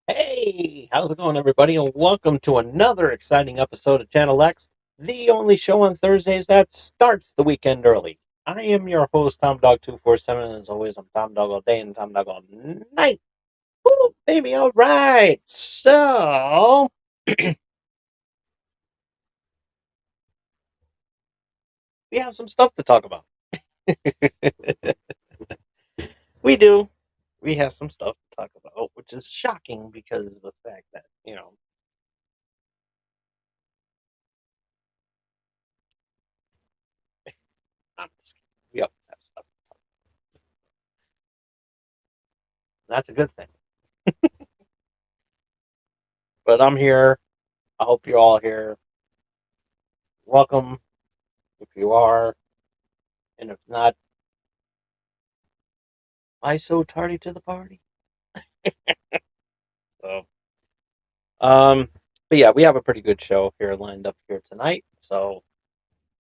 Hey, how's it going, everybody? And welcome to another exciting episode of Channel X, the only show on Thursdays that starts the weekend early. I am your host, Tom Dog 247, and as always, I'm Tom Dog all day and Tom Dog all night. Woo, baby, all right. So, we have some stuff to talk about. We do. We have some stuff to talk about, which is shocking because of the fact that, I'm just kidding. We always have stuff. That's a good thing. But I'm here. I hope you're all here. Welcome if you are, and if not, why so tardy to the party? So, um, but yeah, we have a pretty good show here lined up here tonight. So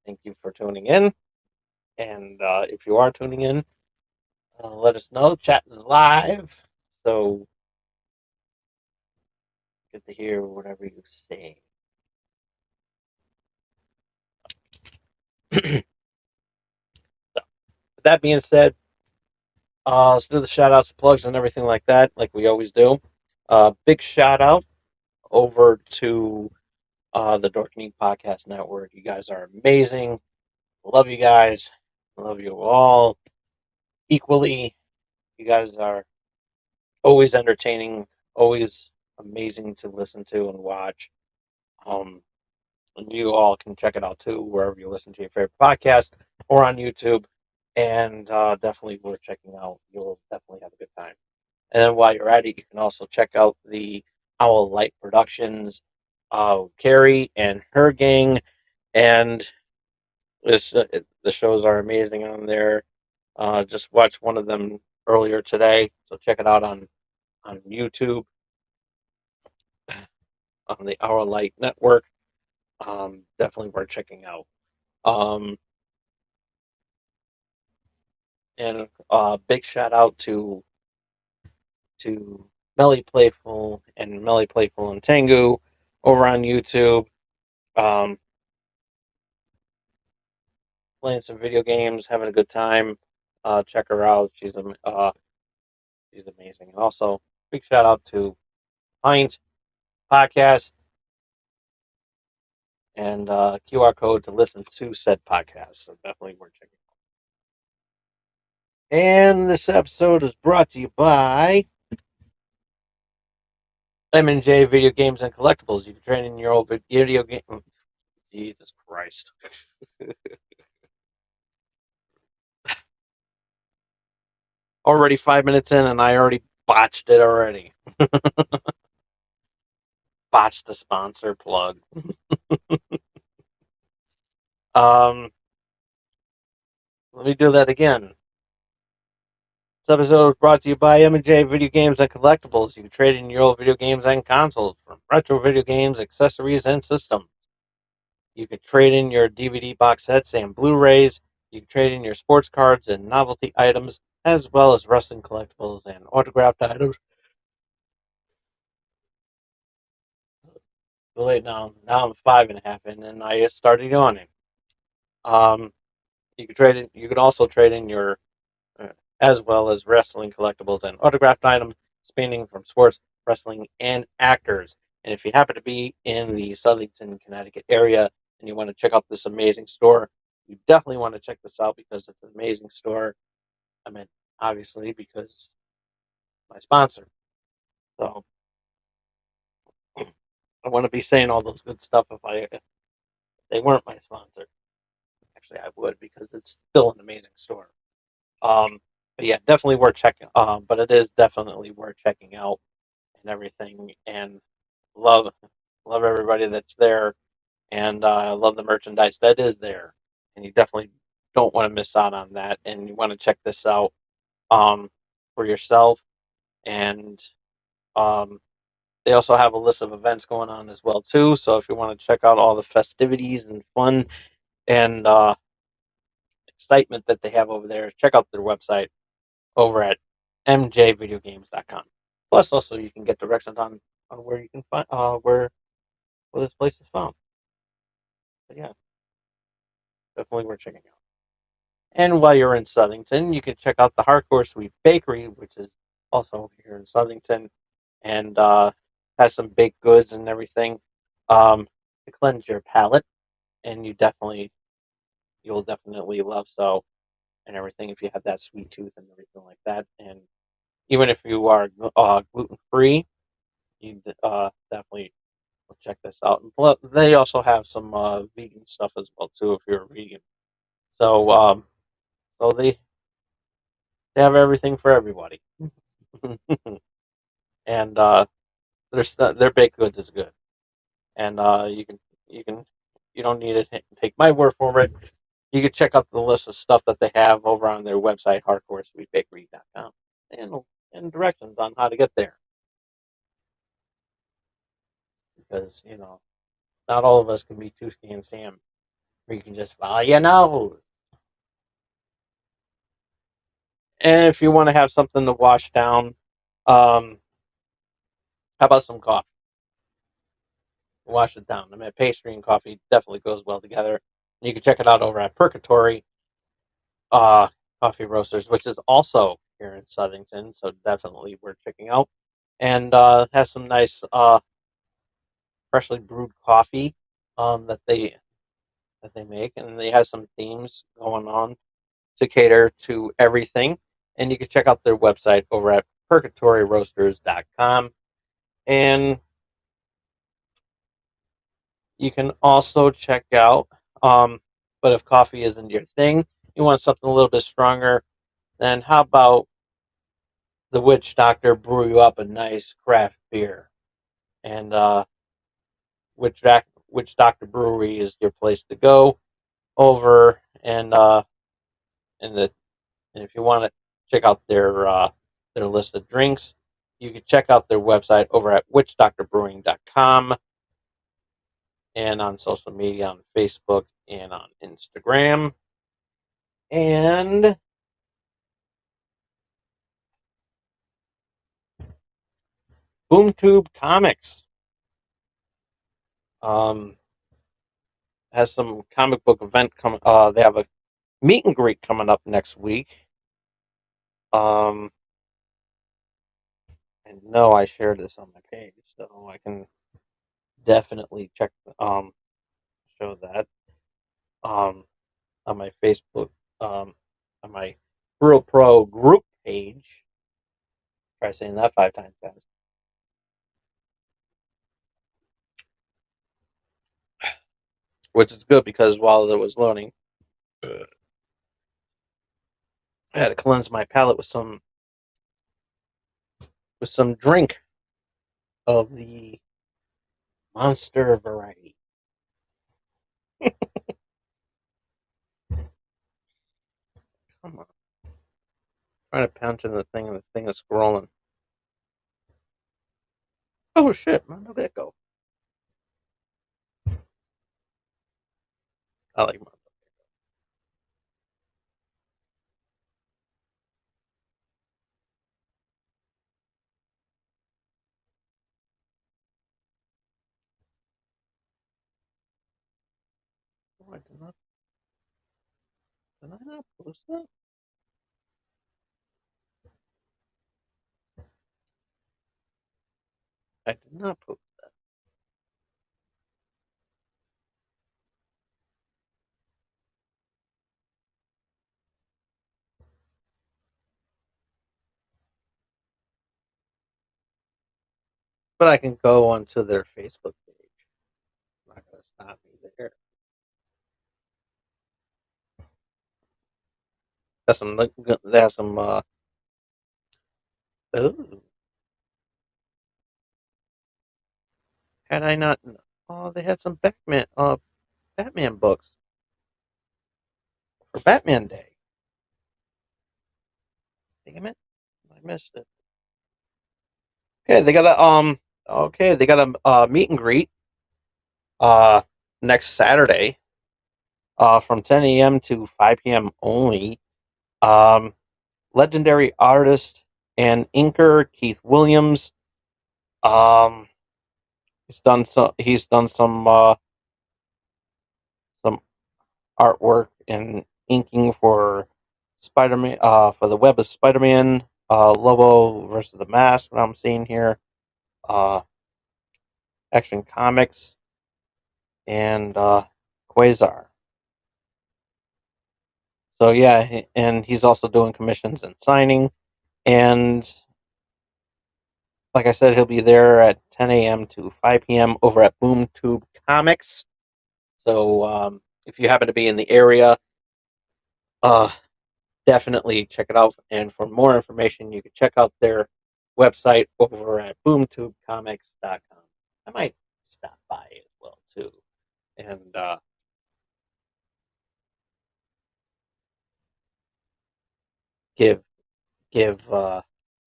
thank you for tuning in, and if you are tuning in, let us know. Chat is live, so get to hear whatever you say. So, with that being said, let's do the shout outs, plugs, and everything like that, like we always do. Big shout out over to the Dorkening Podcast Network. You guys are amazing. Love you guys. Love you all equally. You guys are always entertaining, always amazing to listen to and watch. Um, and you all can check it out too, wherever you listen to your favorite podcast or on YouTube. And definitely worth checking out. You'll definitely have a good time. And then while you're at it, you can also check out the Owl Light Productions, Carrie and her gang, and the shows are amazing on there. Just watched one of them earlier today, so check it out on YouTube on the Our Light Network. Definitely worth checking out. Um, and big shout out to Melly Playful and Melly Playful and Tengu over on YouTube. Um, Playing some video games, having a good time. Check her out. She's amazing. And also, big shout out to Pint Podcast and QR code to listen to said podcast. So definitely worth checking out. And this episode is brought to you by M&J Video Games and Collectibles. You can trade in your old video game. Jesus Christ. Already 5 minutes in, and I already botched it already. Botched the sponsor plug. Let me do that again. This episode is brought to you by M&J Video Games and Collectibles. You can trade in your old video games and consoles, from retro video games, accessories, and systems. You can trade in your DVD box sets and Blu-rays. You can trade in your sports cards and novelty items, as well as wrestling collectibles and autographed items. Wait, now I'm 5.5 in, and I just started yawning. Um, you can trade in. You can also trade in your uh, as well as wrestling collectibles and autographed items spanning from sports, wrestling, and actors. And if you happen to be in the Southington, Connecticut area and you want to check out this amazing store, you definitely want to check this out because it's an amazing store. I mean, obviously, because my sponsor. So I wouldn't be saying all those good stuff if they weren't my sponsor. Actually, I would because it's still an amazing store. Um, but yeah, definitely worth checking. But it is definitely worth checking out and everything. And love love everybody that's there, and love the merchandise that is there. And you definitely don't want to miss out on that. And you want to check this out um, for yourself. And um, they also have a list of events going on as well too. So if you want to check out all the festivities and fun and excitement that they have over there, check out their website over at mjvideogames.com. Plus, also you can get directions on where you can find where this place is found. But yeah, definitely worth checking out. And while you're in Southington, you can check out the Hardcore Sweet Bakery, which is also here in Southington, and has some baked goods and everything to cleanse your palate. And you'll definitely love so and everything if you have that sweet tooth and everything like that. And even if you are gluten free, you definitely check this out. And they also have some vegan stuff as well too if you're a vegan. So so they have everything for everybody. And their baked goods is good. And you can you don't need to take my word for it. You can check out the list of stuff that they have over on their website, hardcoresweetbakery.com, and and directions on how to get there. Because not all of us can be Tuski and Sam, where you can just follow your nose. And if you want to have something to wash down, how about some coffee? Wash it down. I mean, pastry and coffee definitely goes well together. You can check it out over at Purgatory uh, Coffee Roasters, which is also here in Southington, so definitely worth checking out. And has some nice freshly brewed coffee that they make, and they have some themes going on to cater to everything. And you can check out their website over at purgatoryroasters.com. And you can also check out, but if coffee isn't your thing, you want something a little bit stronger, then how about the Witch Doctor brew you up a nice craft beer? And Witch Doctor Brewery is your place to go over, and the and if you want to check out their list of drinks, you can check out their website over at witchdoctorbrewing.com and on social media on Facebook and on Instagram. And BoomTube Comics um, has some comic book event coming. They have a meet and greet coming up next week. Um, and no, I shared this on my page, so I can definitely check show that on my Facebook on my Real Pro group page. Try saying that 5 times fast. Which is good because while it was loading, I had to cleanse my palate with some drink of the monster variety. Come on, I'm trying to punch in the thing and the thing is scrolling. Oh shit, Mondo Gecko. I like Mondo. Oh, did I not post that? I did not post that. But I can go onto their Facebook page. I'm not gonna stop me there. Got some. They have some. Oh, had I not? Oh, they had some Batman books for Batman Day. Damn it, I missed it. Okay, they got a meet and greet uh next Saturday from 10 a.m. to 5 p.m. only. Um, legendary artist and inker Keith Williams. Um, he's done some artwork and inking for Spider-Man, for the Web of Spider-Man, Lobo versus the Mask that I'm seeing here, uh, Action Comics, and Quasar. So yeah, and he's also doing commissions and signing. And like I said, he'll be there at 10 a.m. to 5 p.m. over at BoomTube Comics. So if you happen to be in the area, uh, definitely check it out. And for more information, you can check out their website over at boomtubecomics.com. I might stop by as well too, and give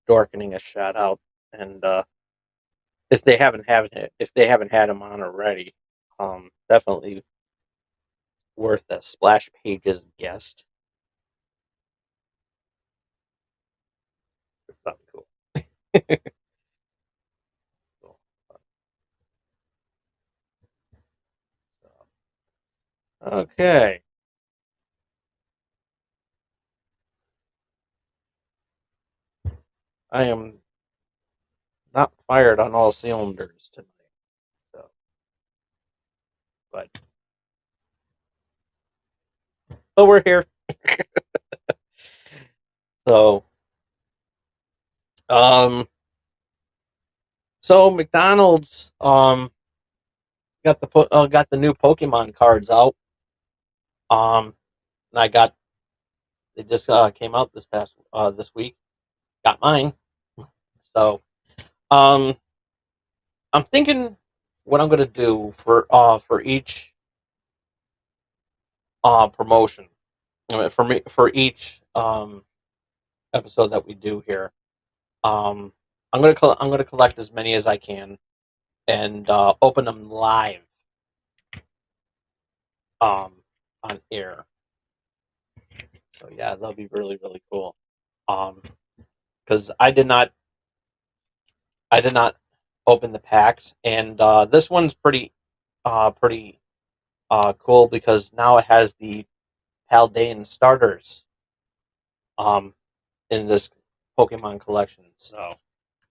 Dorkening a shout out. And if they haven't had him on already, definitely worth a Splash Pages guest. Something cool. Cool. Okay, I am not fired on all cylinders tonight, so but we're here. So um McDonald's got the new Pokemon cards out. And I got they just came out this week. Got mine. So um I'm thinking what I'm gonna do for each promotion. I mean, for each episode that we do here. Um, I'm gonna collect as many as I can and open them live um, on air. So yeah, that'll be really really cool. Because I did not open the packs, and this one's pretty cool because now it has the Paldean starters um, in this Pokemon collection. So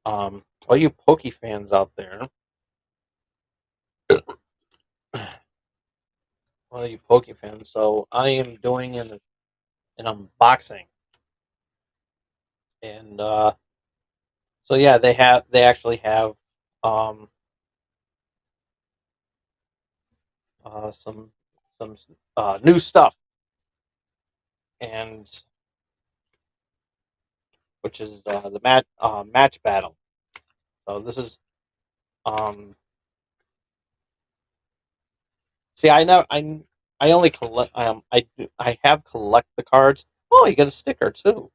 all you Poke fans out there, all you Poke fans. So I am doing an unboxing, and so yeah, they actually have um, uh, some some new stuff, and which is the match battle. So this is um, see, I only collect I have collect the cards. Oh, you get a sticker too.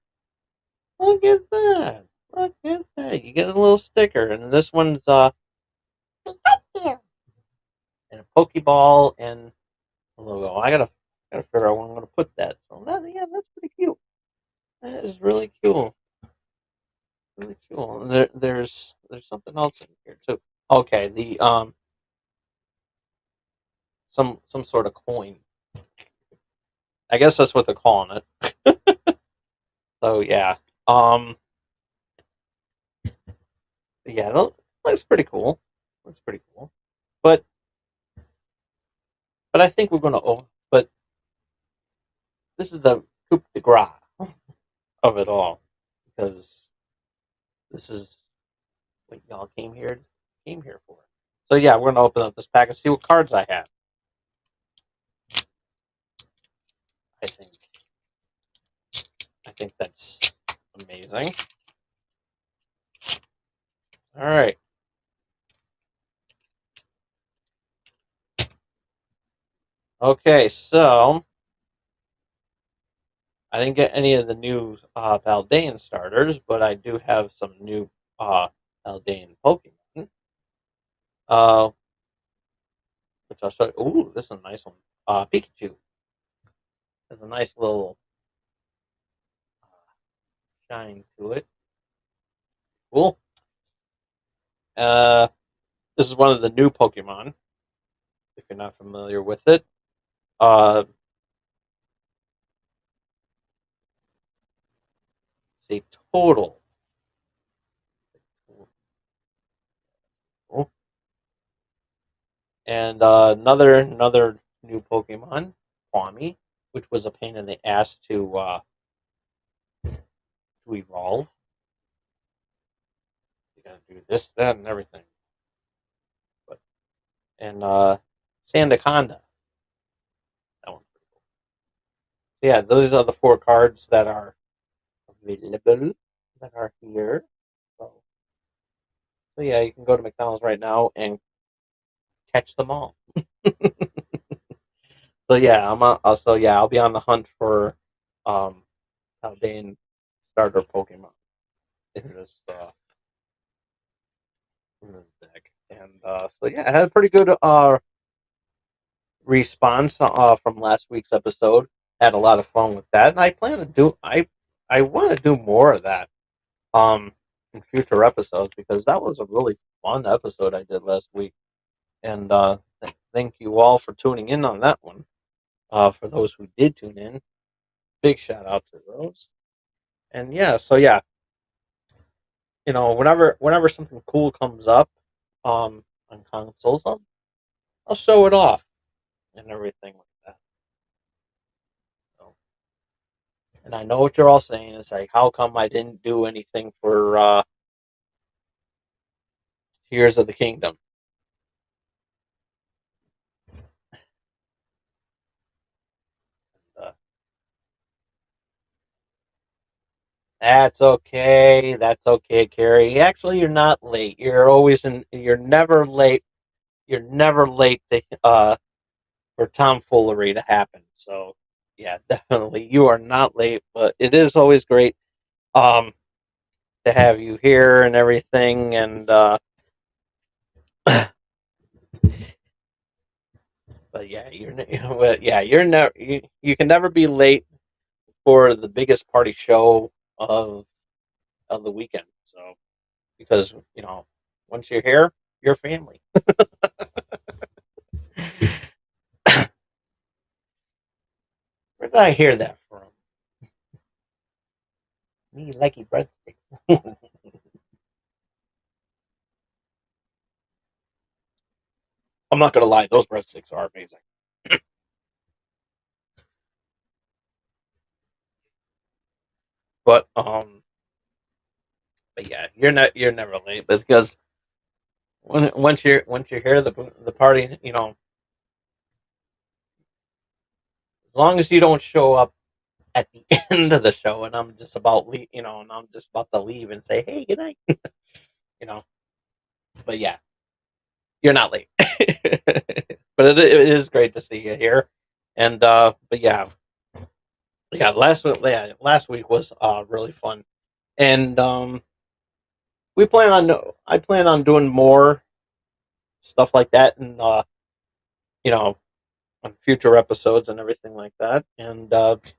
Look at that! Look at that! You get a little sticker, and this one's and a Pokeball and a logo. Gotta figure out where I'm gonna put that. So yeah, that's pretty cute. That is really cool. Really cool. And there's something else in here too. Okay, the some sort of coin. I guess that's what they're calling it. So yeah. Um yeah, that looks pretty cool. Looks pretty cool. But I think we're gonna but this is the coup de grace of it all. Because this is what y'all came here for. So yeah, we're gonna open up this pack and see what cards I have. I think that's amazing. All right. Okay, so I didn't get any of the new Valdean starters, but I do have some new Valdean Pokemon. Uh, which I'll show you. Ooh, this is a nice one. Pikachu has a nice little shine to it. cool. Uh, this is one of the new Pokemon, if you're not familiar with it. Uh, it's a total. And another new Pokemon, Kwami, which was a pain in the ass to evolve. You gotta do this, that, and everything. But and Sandaconda. That one's pretty cool. So yeah, those are the four cards that are available that are here. So, so yeah, you can go to McDonald's right now and catch them all. So yeah, I'll be on the hunt for um Haldane starter Pokemon in this deck. And so yeah, it had a pretty good response from last week's episode. Had a lot of fun with that, and I want to do more of that in future episodes because that was a really fun episode I did last week. And thank you all for tuning in on that one. For those who did tune in, big shout out to those. And yeah, so yeah, whenever something cool comes up on consoles, I'll show it off and everything like that. So, and I know what you're all saying. It's like, how come I didn't do anything for Tears of the Kingdom? Uh, that's okay. That's okay, Carrie. Actually, you're not late. You're always in. You're never late. You're never late for tomfoolery to happen. So, yeah, definitely, you are not late. But it is always great um, to have you here and everything. And but yeah, you're never you can never be late for the biggest party show of of the weekend. So because once you're here, you're family. Where did I hear that from? Me likey breadsticks. I'm not gonna lie, those breadsticks are amazing. But but yeah, you're never late because once you're here, the party, as long as you don't show up at the end of the show and I'm just about and I'm just about to leave and say, hey, good night, you know. But yeah, you're not late. But it is great to see you here. And but yeah, last week was really fun. And we plan on I plan on doing more stuff like that and you know on future episodes and everything like that. And but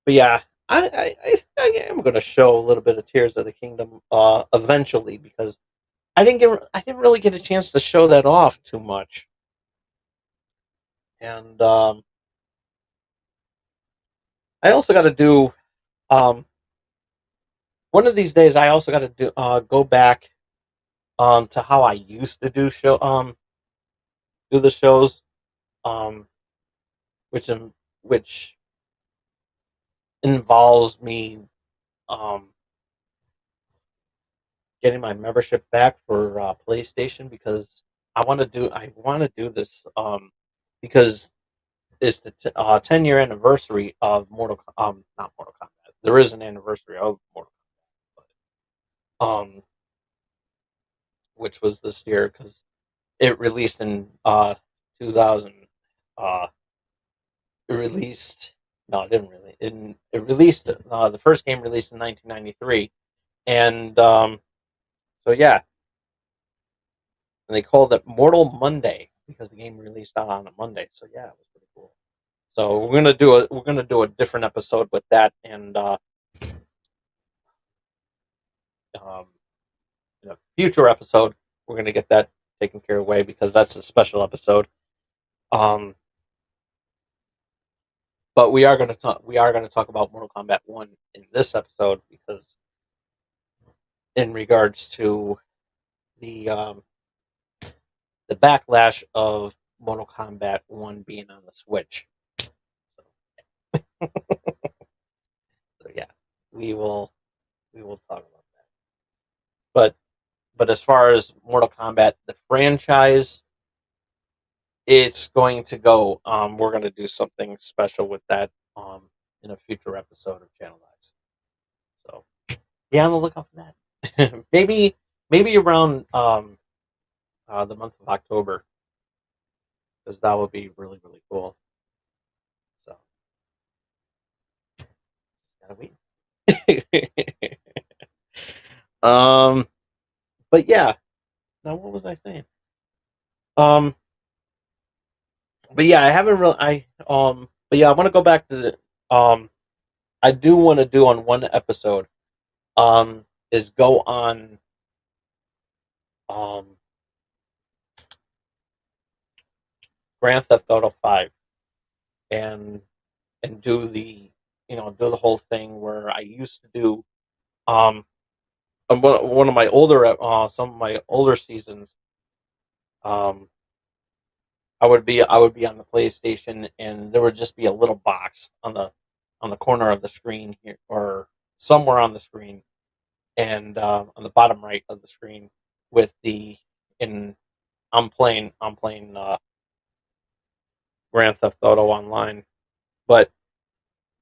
yeah, I am going to show a little bit of Tears of the Kingdom eventually because I didn't really get a chance to show that off too much. And I also got to do um, one of these days. I also got to go back to how I used to do the shows, um, which which involves me um, getting my membership back for PlayStation because I want to do this because it's the 10-year anniversary of not Mortal Kombat. There is an anniversary of Mortal Kombat, which was this year because it released in 2000. Uh, it released no, it didn't really. It released the first game released in 1993, and so yeah, and they called it Mortal Monday because the game released out on a Monday. So yeah, it was pretty cool. So we're gonna do a different episode with that and um, in a future episode, we're going to get that taken care of away because that's a special episode. Um, but we are going to talk about Mortal Kombat 1 in this episode because in regards to the um, the backlash of Mortal Kombat 1 being on the Switch. So yeah, we will talk about that. But as far as Mortal Kombat the franchise, it's going to go. We're going to do something special with that in a future episode of Channel Eyes. So yeah, on the lookout for that. maybe around the month of October, because that would be really really cool. So gotta wait. um, but yeah. Now what was I saying? Um, but yeah, I haven't really. But yeah, I want to go back to I do want to do on one episode. Is go on um Grand Theft Auto 5 and do the do the whole thing where I used to do um one of my older some of my older seasons. um I would be on the PlayStation and there would just be a little box on the corner of the screen here or somewhere on the screen and on the bottom right of the screen with the in I'm playing Grand Theft Auto Online, but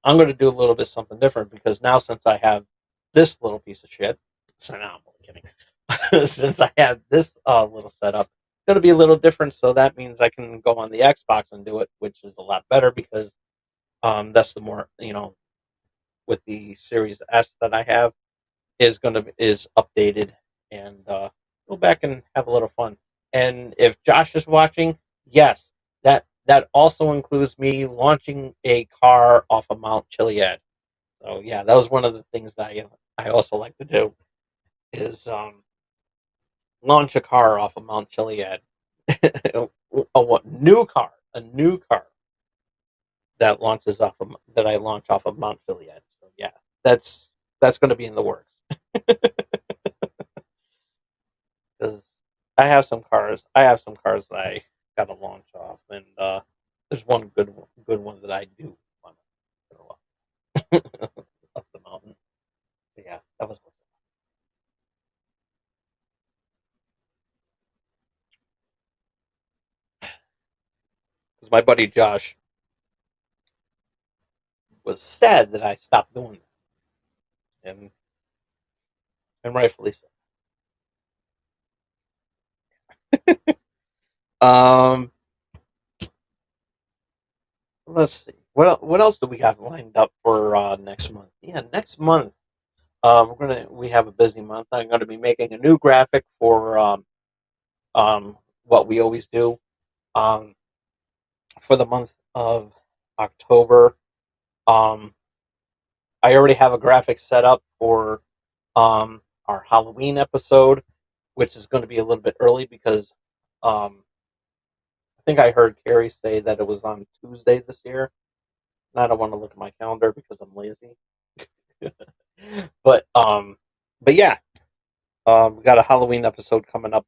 I'm going to do a little bit something different because now since I have this little piece of shit, so now I'm only kidding. Since I have this little setup, it's going to be a little different. So that means I can go on the Xbox and do it, which is a lot better because that's the more with the Series S that I have is updated and go back and have a little fun. And if Josh is watching, yes, that also includes me launching a car off of Mount Chiliad. So yeah, that was one of the things that I also like to do is launch a car off of Mount Chiliad. A new car that I launch off of Mount Chiliad. So yeah, that's going to be in the works because I have some cars that I got to launch off, and there's one good one that I do want to go up the mountain. So yeah, that was because my buddy Josh was sad that I stopped doing that, and rightfully so. Let's see. What else do we have lined up for next month? Yeah, next month we have a busy month. I'm gonna be making a new graphic for what we always do um, for the month of October. Um, I already have a graphic set up for our Halloween episode, which is going to be a little bit early because I think I heard Carrie say that it was on Tuesday this year. And I don't want to look at my calendar because I'm lazy. but yeah, we got a Halloween episode coming up.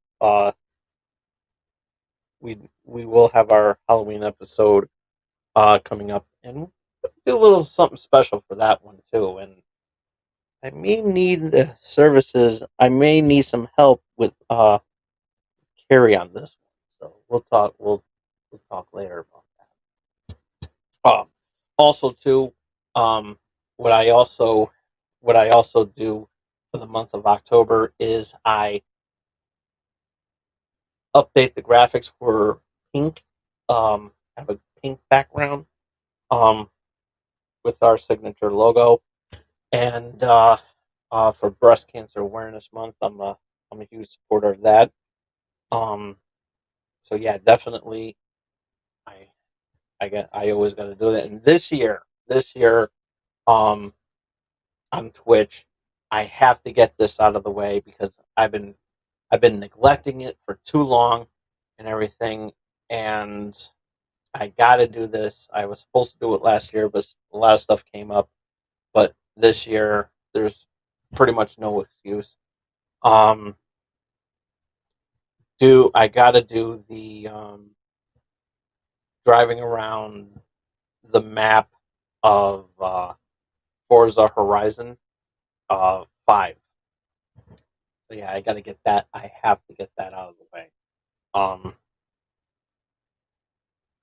We will have our Halloween episode coming up, and we'll do a little something special for that one too. And I may need the services. I may need some help with Carrie on this one. So we'll talk. We'll talk later about that. Also too, um, what I also do for the month of October is I update the graphics for pink. Have a pink background um, with our signature logo, and for Breast Cancer Awareness Month, I'm a huge supporter of that. Um, so yeah, definitely, I I always got to do that. And this year um, on Twitch. I have to get this out of the way because I've been neglecting it for too long and everything, and I got to do this. I was supposed to do it last year, but a lot of stuff came up. But this year, there's pretty much no excuse. Um, do I got to do the driving around the map of Forza Horizon 5. So yeah, I got to get that. I have to get that out of the way. Um,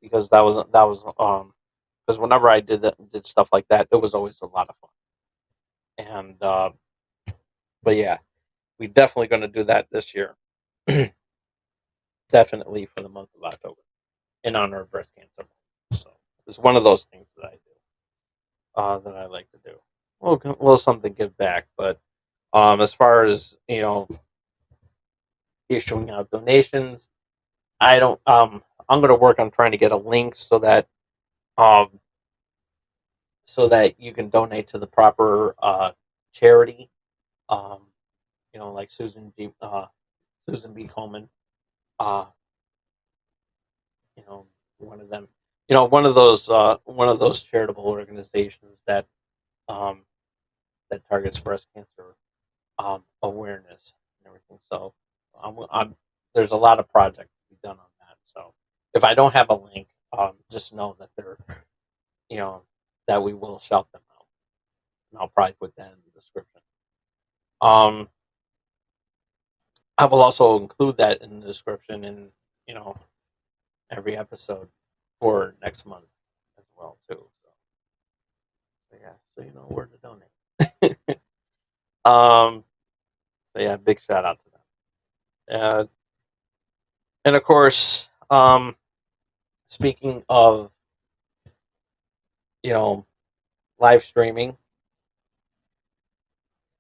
because because whenever I did stuff like that, it was always a lot of fun. And but yeah, we're definitely going to do that this year. Definitely for the month of October in honor of breast cancer. So it's one of those things that I do that I like to do. Little something to give back, but as far as issuing out donations, I don't. I'm going to work on trying to get a link um, so that you can donate to the proper charity. Um, like Susan B. Komen. Uh, you know, one of them. One of those charitable organizations um, that targets breast cancer awareness and everything. So there's a lot of projects to be done on that. So if I don't have a link, just know that you know, that we will shout them out, and I'll probably put that in the description. Um, I will also include that in the description in you know every episode for next month as well too. So yeah, so you know where to donate. um, so yeah, big shout out to them. And of course, speaking of you know live streaming,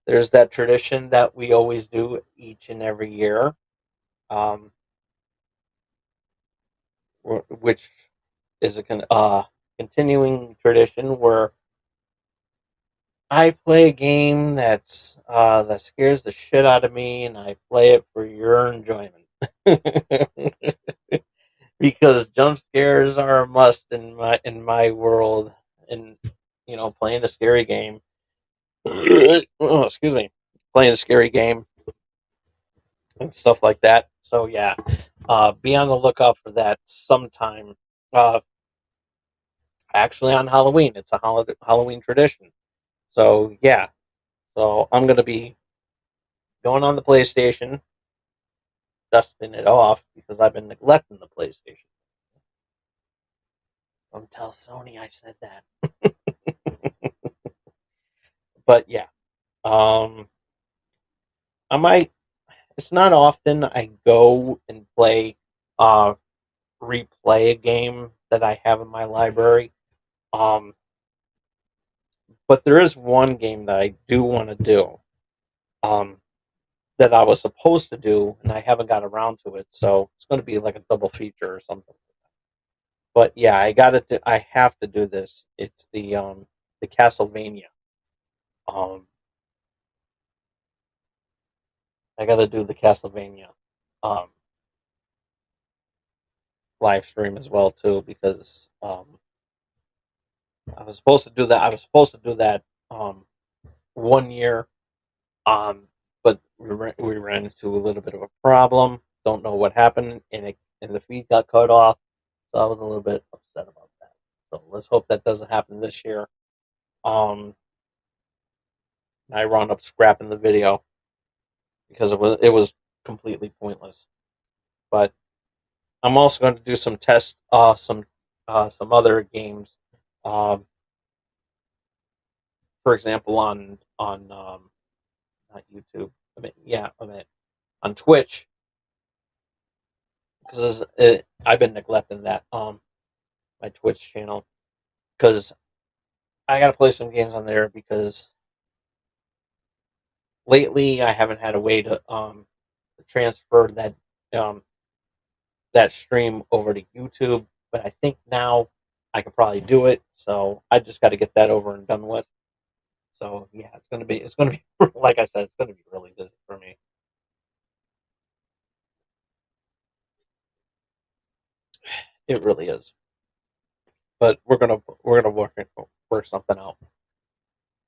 there's that tradition that we always do each and every year, um, which is continuing tradition where I play a game that scares the shit out of me, and I play it for your enjoyment. Because jump scares are a must in my world, and playing a scary game. Oh, excuse me, playing a scary game and stuff like that. So yeah, be on the lookout for that sometime. Uh, actually, on Halloween, it's a Halloween tradition. So yeah, so I'm gonna be going on the PlayStation, dusting it off because I've been neglecting the PlayStation. Don't tell Sony I said that. But yeah, um, I might. It's not often I go and uh, replay a game that I have in my library. Um, but there is one game that I do want to do. Um, that I was supposed to do, and I haven't got around to it. So it's going to be like a double feature or something. But yeah, I have to do this. It's the Castlevania. Um, I got to do the Castlevania um live stream as well too because I was supposed to do that. I was supposed to do that one year, um, but we ran into a little bit of a problem. Don't know what happened, and the feed got cut off. So I was a little bit upset about that. So let's hope that doesn't happen this year. Um, I wound up scrapping the video because it was completely pointless. But I'm also going to do some tests, some other games. Um, for example, on not YouTube. I mean on Twitch because I've been neglecting that my Twitch channel because I got to play some games on there because lately I haven't had a way to transfer um that stream over to YouTube, but I think now I can probably do it. So I just got to get that over and done with. So yeah, it's gonna be like I said, it's gonna be really busy for me. It really is. But we're gonna work something out.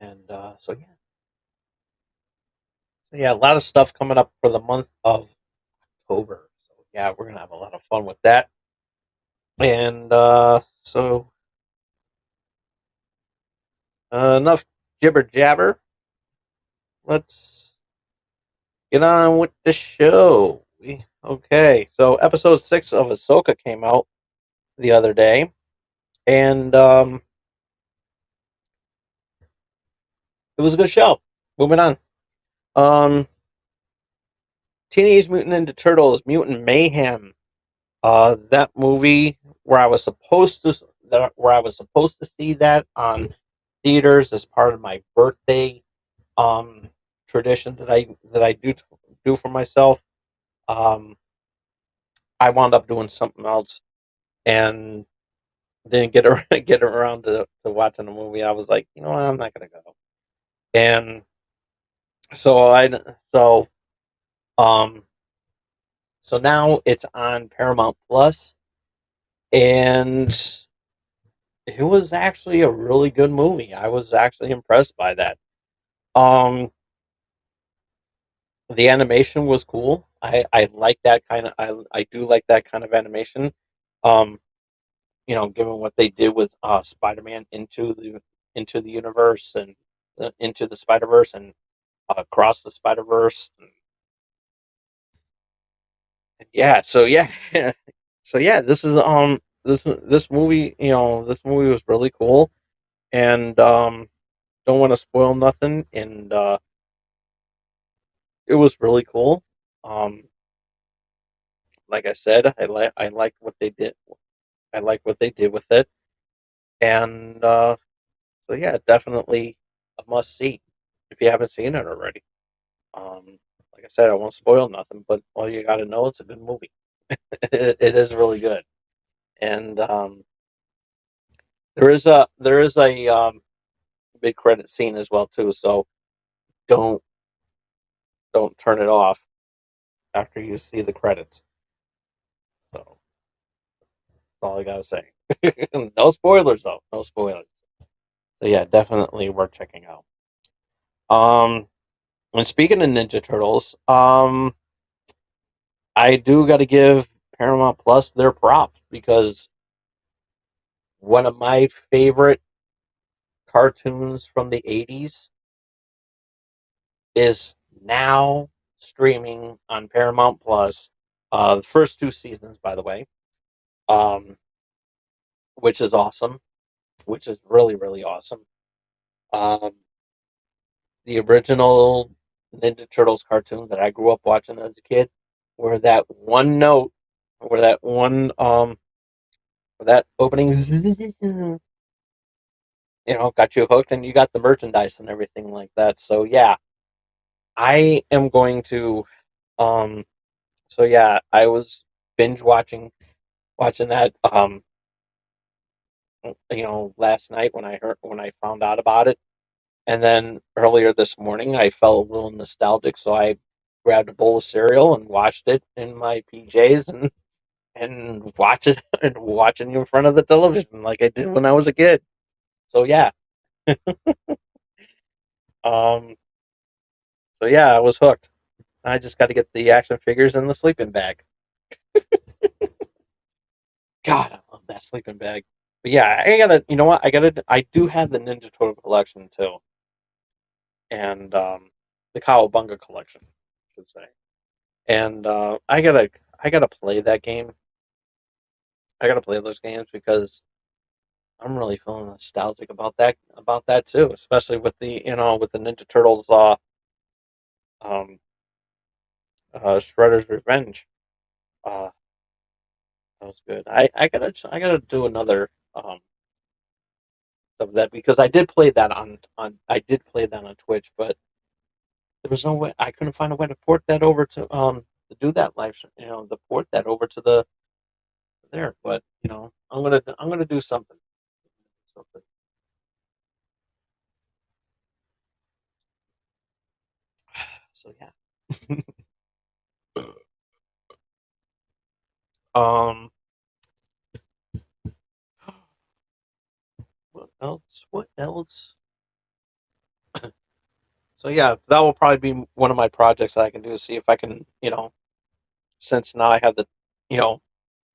And so yeah, a lot of stuff coming up for the month of October. So yeah, we're gonna have a lot of fun with that. And enough jibber jabber. Let's get on with the show. Okay, so episode 6 of Ahsoka came out the other day, and it was a good show. Moving on. Um, Teenage Mutant Ninja Turtles: Mutant Mayhem. That movie where I was supposed to see that on theaters as part of my birthday um tradition that I do for myself. Um, I wound up doing something else and didn't get around to watching the movie. I was like, you know what, I'm not gonna go. And so I so um so now it's on Paramount Plus, and it was actually a really good movie. I was actually impressed by that. Um, the animation was cool. I like that kind of I do like that kind of animation. Um, given what they did with Spider-Man into the universe and into the Spider-Verse and across the Spider-Verse. Yeah, so yeah, so yeah, this movie, this movie was really cool, and don't want to spoil nothing, and it was really cool. Um, like I said, I like what they did. I like what they did with it, and so yeah, definitely a must see if you haven't seen it already. Um, like I said, I won't spoil nothing, but all you got to know, it's a good movie. It is really good, and there is a mid credit scene as well too. So don't don't turn it off after you see the credits. So that's all I gotta say. No spoilers though. No spoilers. So yeah, definitely worth checking out. Um, and speaking of Ninja Turtles, I do got to give Paramount Plus their props because one of my favorite cartoons from the '80s is now streaming on Paramount Plus. The first two seasons, by the way, um, which is awesome, which is really, really awesome. Um, the original Ninja Turtles cartoon that I grew up watching as a kid, where that one note, where that one, where that opening, got you hooked and you got the merchandise and everything like that. So yeah, I am going to, um, so yeah, I was binge watching that, last night when I found out about it. And then earlier this morning, I felt a little nostalgic, so I grabbed a bowl of cereal and watched it in my PJs and watch it and watching in front of the television like I did when I was a kid. So yeah, um, so yeah, I was hooked. I just got to get the action figures and the sleeping bag. God, I love that sleeping bag. But yeah, I gotta. You know what? I do have the Ninja Turtle collection too, and the Cowabunga collection, I should say. And I gotta play that game. I gotta play those games because I'm really feeling nostalgic about that too, especially with the Ninja Turtles um Shredder's Revenge. Uh that was good. I gotta do another of that because I did play that on Twitch, but there was no way I couldn't find a way to port that over to do that to port that over to the there. But I'm gonna do something. Something. So yeah. um, what else? What else? So yeah, that will probably be one of my projects that I can do to see if I can, since now I have the, you know,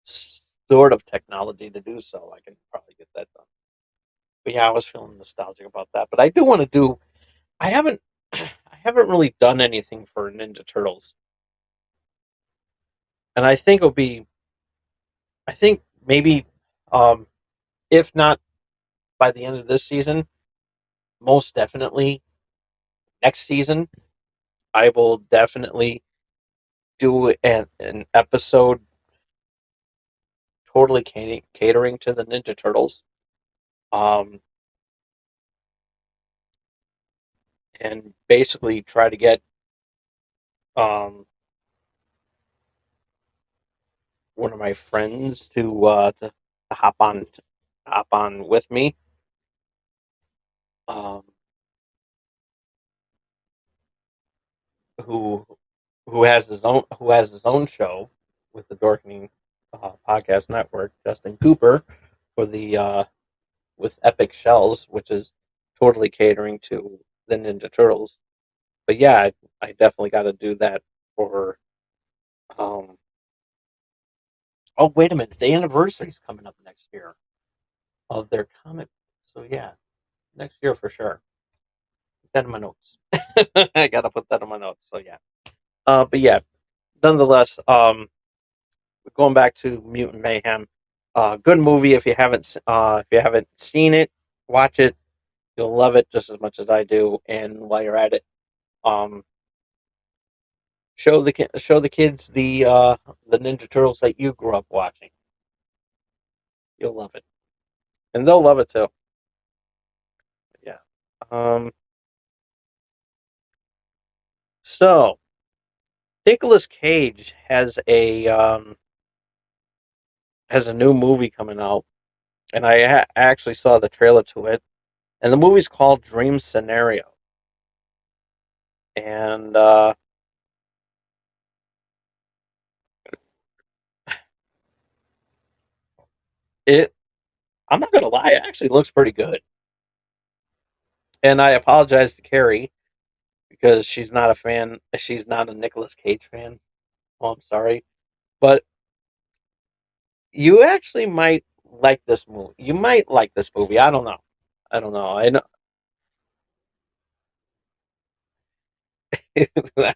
sort of technology to do so, I can probably get that done. But yeah, I was feeling nostalgic about that. But I do want to do. I haven't. I haven't really done anything for Ninja Turtles, and I think it'll be. I think maybe, um, if not by the end of this season, most definitely next season, I will definitely do an episode totally catering to the Ninja Turtles. Um, and basically try to get um, one of my friends to hop on with me. Um, who who has his own show with the Dorkening Podcast Network, Justin Cooper, for the with Epic Shells, which is totally catering to the Ninja Turtles. But yeah, I definitely got to do that for. Um, oh wait a minute, the anniversary is coming up next year of their comic. So yeah, next year for sure. Put that in my notes. I got to put that in my notes. So yeah. But yeah, nonetheless, going back to Mutant Mayhem, good movie. If you haven't seen it, watch it. You'll love it just as much as I do. And while you're at it, um, show the kids the Ninja Turtles that you grew up watching. You'll love it, and they'll love it too. Yeah. Um. So Nicolas Cage has a new movie coming out, and actually saw the trailer to it. And the movie's called Dream Scenario. And it I'm not gonna lie, it actually looks pretty good. And I apologize to Carrie because she's not a fan. She's not a Nicolas Cage fan. Oh, I'm sorry, but you actually might like this movie. You might like this movie. I don't know. I don't know. I know.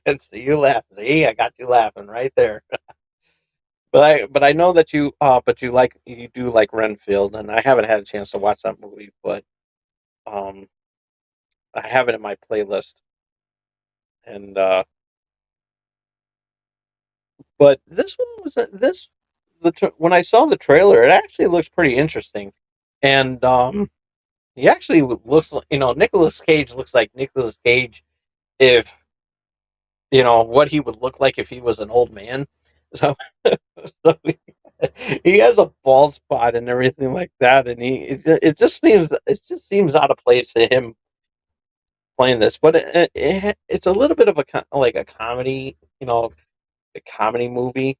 That's you laugh. See, I got you laughing right there. But I know that you do like Renfield, and I haven't had a chance to watch that movie, but um, I have it in my playlist. And but this one was this when I saw the trailer, it actually looks pretty interesting, and he actually looks like Nicolas Cage looks like Nicolas Cage if what he would look like if he was an old man. So, so he has a bald spot and everything like that, and it just seems out of place to him playing this, but it's a little bit of like a comedy, a comedy movie.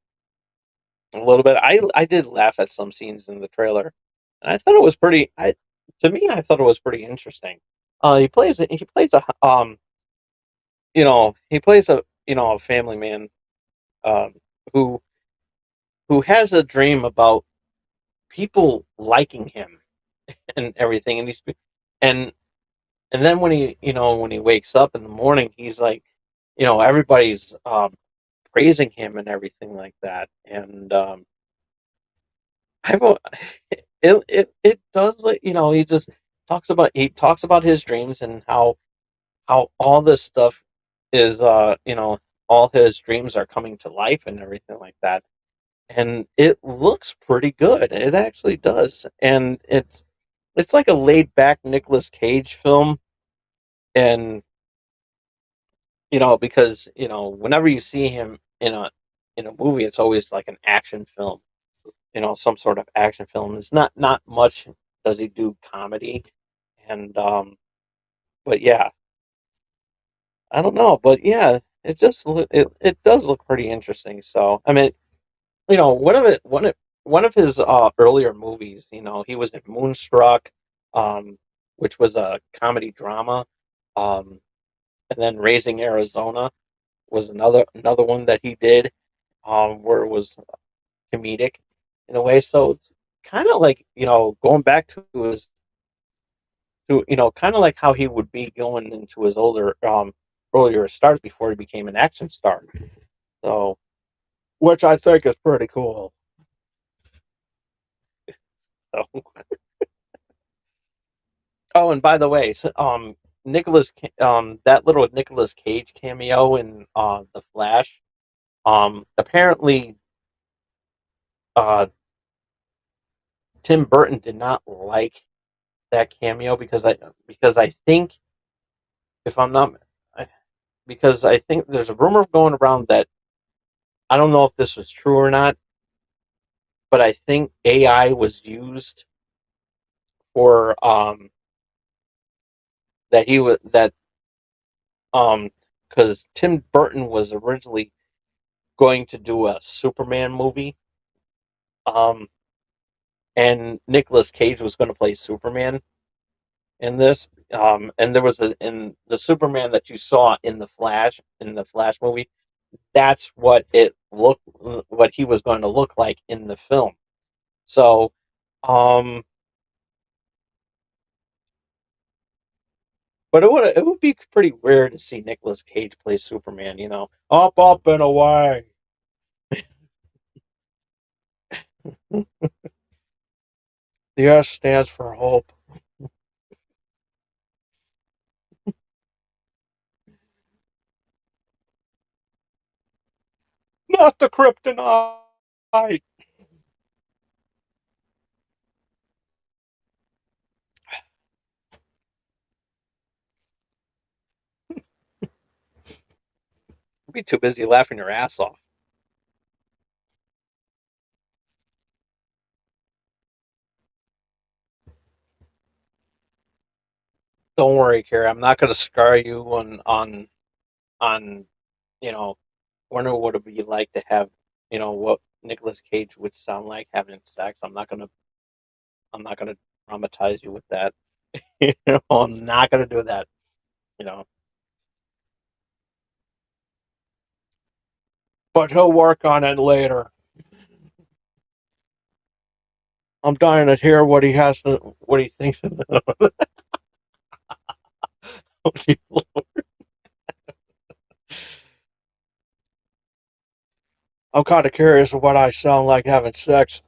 A little bit. I did laugh at some scenes in the trailer, and I thought it was pretty. I To me, I thought it was pretty interesting. He plays a he plays a family man um who has a dream about people liking him and everything, and and and then when he wakes up in the morning, he's like, everybody's praising him and everything like that, and I've it does, like, he talks about his dreams and how all this stuff is all his dreams are coming to life and everything like that, and it looks pretty good. It actually does, and it's like a laid back Nicolas Cage film, and because whenever you see him in a movie, it's always like an action film, some sort of action film. It's not much does he do comedy, and but yeah, I don't know, but yeah, it does look pretty interesting. So I mean, one of his earlier movies, he was in Moonstruck, um, which was a comedy drama, um, and then Raising Arizona was another one that he did, where it was comedic in a way. So it's kind of like going back to his to kind of like how he would be going into his earlier stars before he became an action star. So which I think is pretty cool. So, oh, and by the way, so, that little Nicolas Cage cameo in the Flash, apparently, uh, Tim Burton did not like that cameo because I think if I'm not because I think there's a rumor going around that I don't know if this was true or not, but I think AI was used for that um because Tim Burton was originally going to do a Superman movie, um and Nicolas Cage was going to play Superman in this. And there was in the Superman that you saw in the Flash movie. That's what he was going to look like in the film. So, um, but it would be pretty weird to see Nicolas Cage play Superman. Up and away. The S stands for hope, not the kryptonite. You'd be too busy laughing your ass off. Don't worry, Carrie. I'm not going to scar you on you know wonder what it would be like to have what Nicolas Cage would sound like having sex. I'm not gonna traumatize you with that. I'm not gonna do that. You know, but he'll work on it later. I'm dying to hear what he thinks. I'm kind of curious of what I sound like having sex.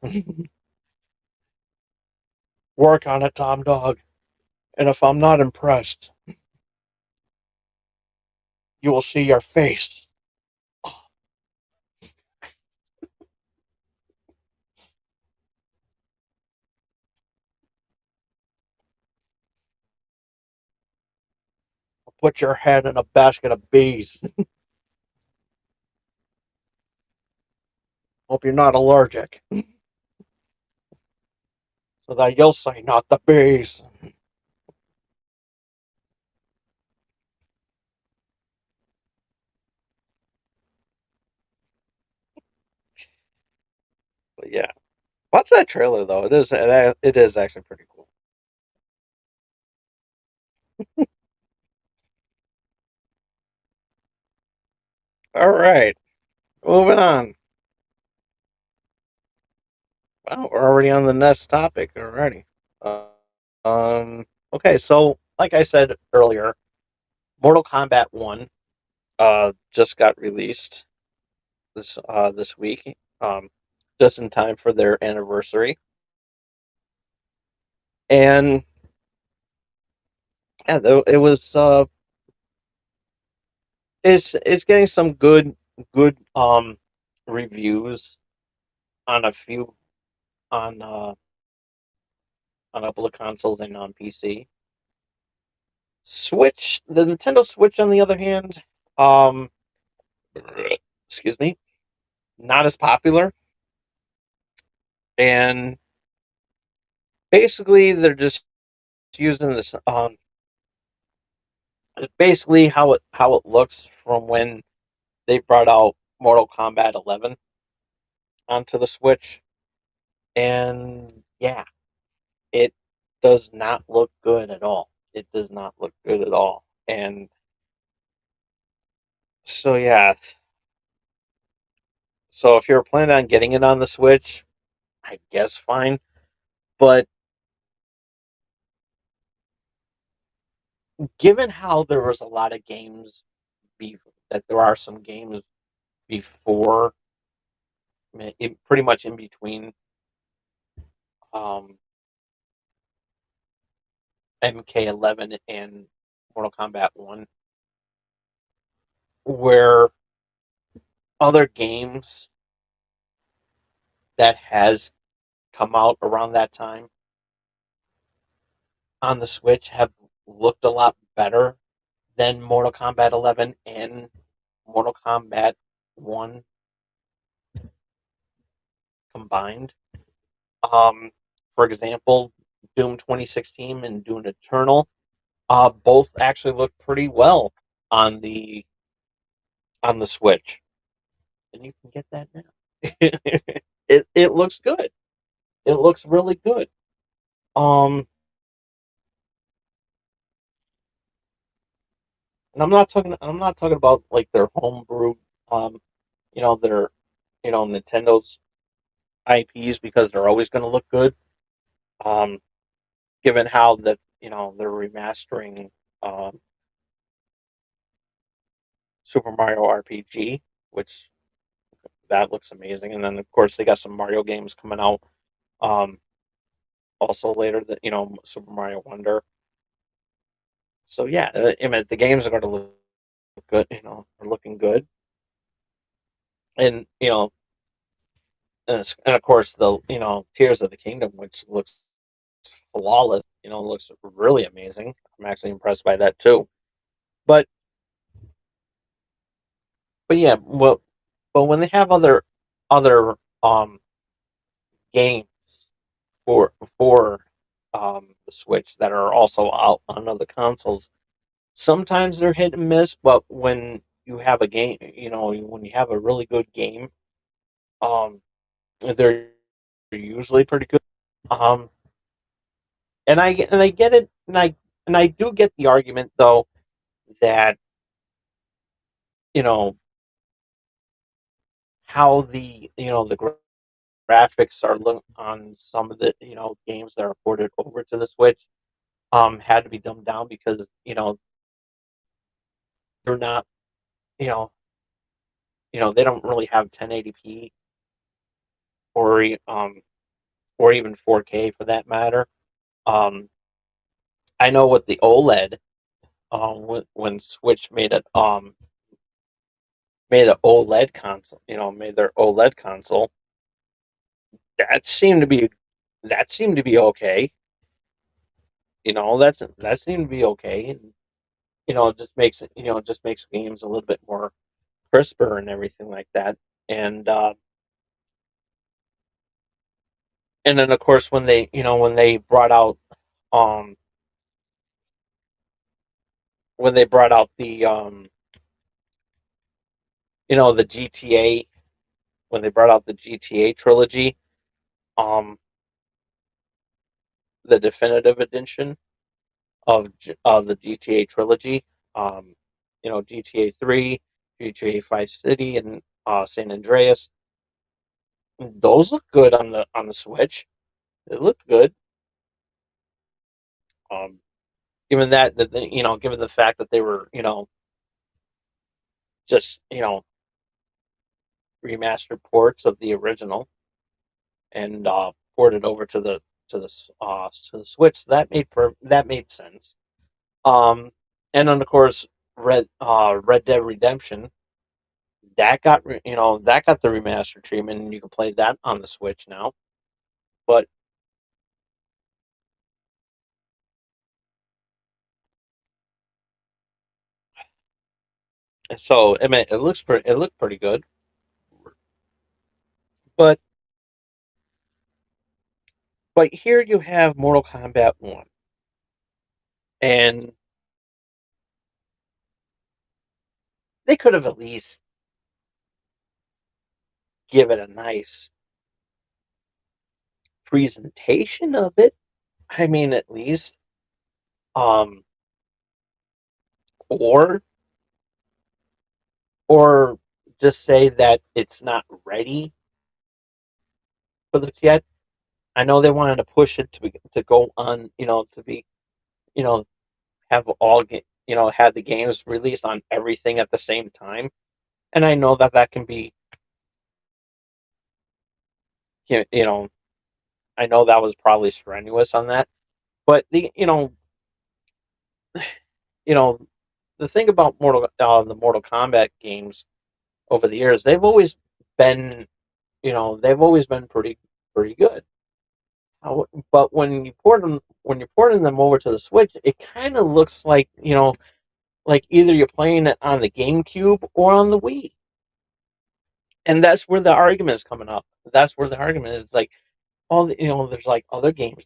Work on it, Tom Dog. And if I'm not impressed, you will see your face. I'll put your head in a basket of bees. Hope you're not allergic, so that you'll say not the bees. But yeah, watch that trailer though. It is actually pretty cool. All right, moving on. Wow, we're already on the next topic already. Uh, okay, so like I said earlier, Mortal Kombat 1 just got released this week, just in time for their anniversary, and yeah, it was it's getting some good reviews on a few on on a couple of consoles and on PC. The Nintendo Switch, on the other hand, um, excuse me, not as popular, and basically they're just using this basically how it looks from when they brought out Mortal Kombat 11 onto the Switch, and yeah, it does not look good at all. It does not look good at all. And so yeah, so if you're planning on getting it on the Switch, I guess fine. But given how there was a lot of games be that there are some games before, pretty much in between um, MK11 and Mortal Kombat 1, where other games that has come out around that time on the Switch have looked a lot better than Mortal Kombat 11 and Mortal Kombat 1 combined. For example, Doom 2016 and Doom Eternal both actually look pretty well on the Switch, and you can get that now. It looks good. It looks really good. Um, and I'm not talking about like their homebrew, um, their Nintendo's IPs because they're always going to look good. Um, given how that they're remastering um, Super Mario RPG, which that looks amazing, and then of course they got some Mario games coming out um, also later. That Super Mario Wonder. So yeah, I mean the games are going to look good. Are looking good, and and of course the Tears of the Kingdom, which looks flawless. Looks really amazing. I'm actually impressed by that too. But yeah, well, but when they have other games for the Switch that are also out on other consoles, sometimes they're hit and miss. But when you have a game, when you have a really good game, um, they're usually pretty good. Um, and I get it, and I do get the argument though that you know how the graphics are look on some of the games that are ported over to the Switch had to be dumbed down because they're not you know they don't really have 1080p or or even 4K for that matter. Um, I know with the OLED, when Switch made an OLED console, made their OLED console, that seemed to be that seemed to be okay. That seemed to be okay, and it just makes games a little bit more crisper and everything like that. And and then of course um when they brought out the GTA when they brought out the GTA trilogy, um the definitive edition of the GTA trilogy, GTA 3, GTA 5 City, and San Andreas. Those look good on the Switch. They look good. Um, given the fact that they were just remastered ports of the original and ported over to the Switch, that made sense. Um, and then of course Red Dead Redemption that got the remaster treatment, and you can play that on the Switch now. But so I mean, it looked pretty good. But here you have Mortal Kombat 1, and they could have at least. give it a nice presentation of it. I mean, at least, um, or or just say that it's not ready for the yet. I know they wanted to push it to go on, to be, you know, have have the games released on everything at the same time, and I know that that can be, you know, I know that was probably strenuous on that, but you know, the thing about the Mortal Kombat games over the years, been, they've always been pretty good. But when you're porting them over to the Switch, it kind of looks like, like either you're playing it on the GameCube or on the Wii, and that's where the argument is coming up. That's where the argument is, like, there's like other games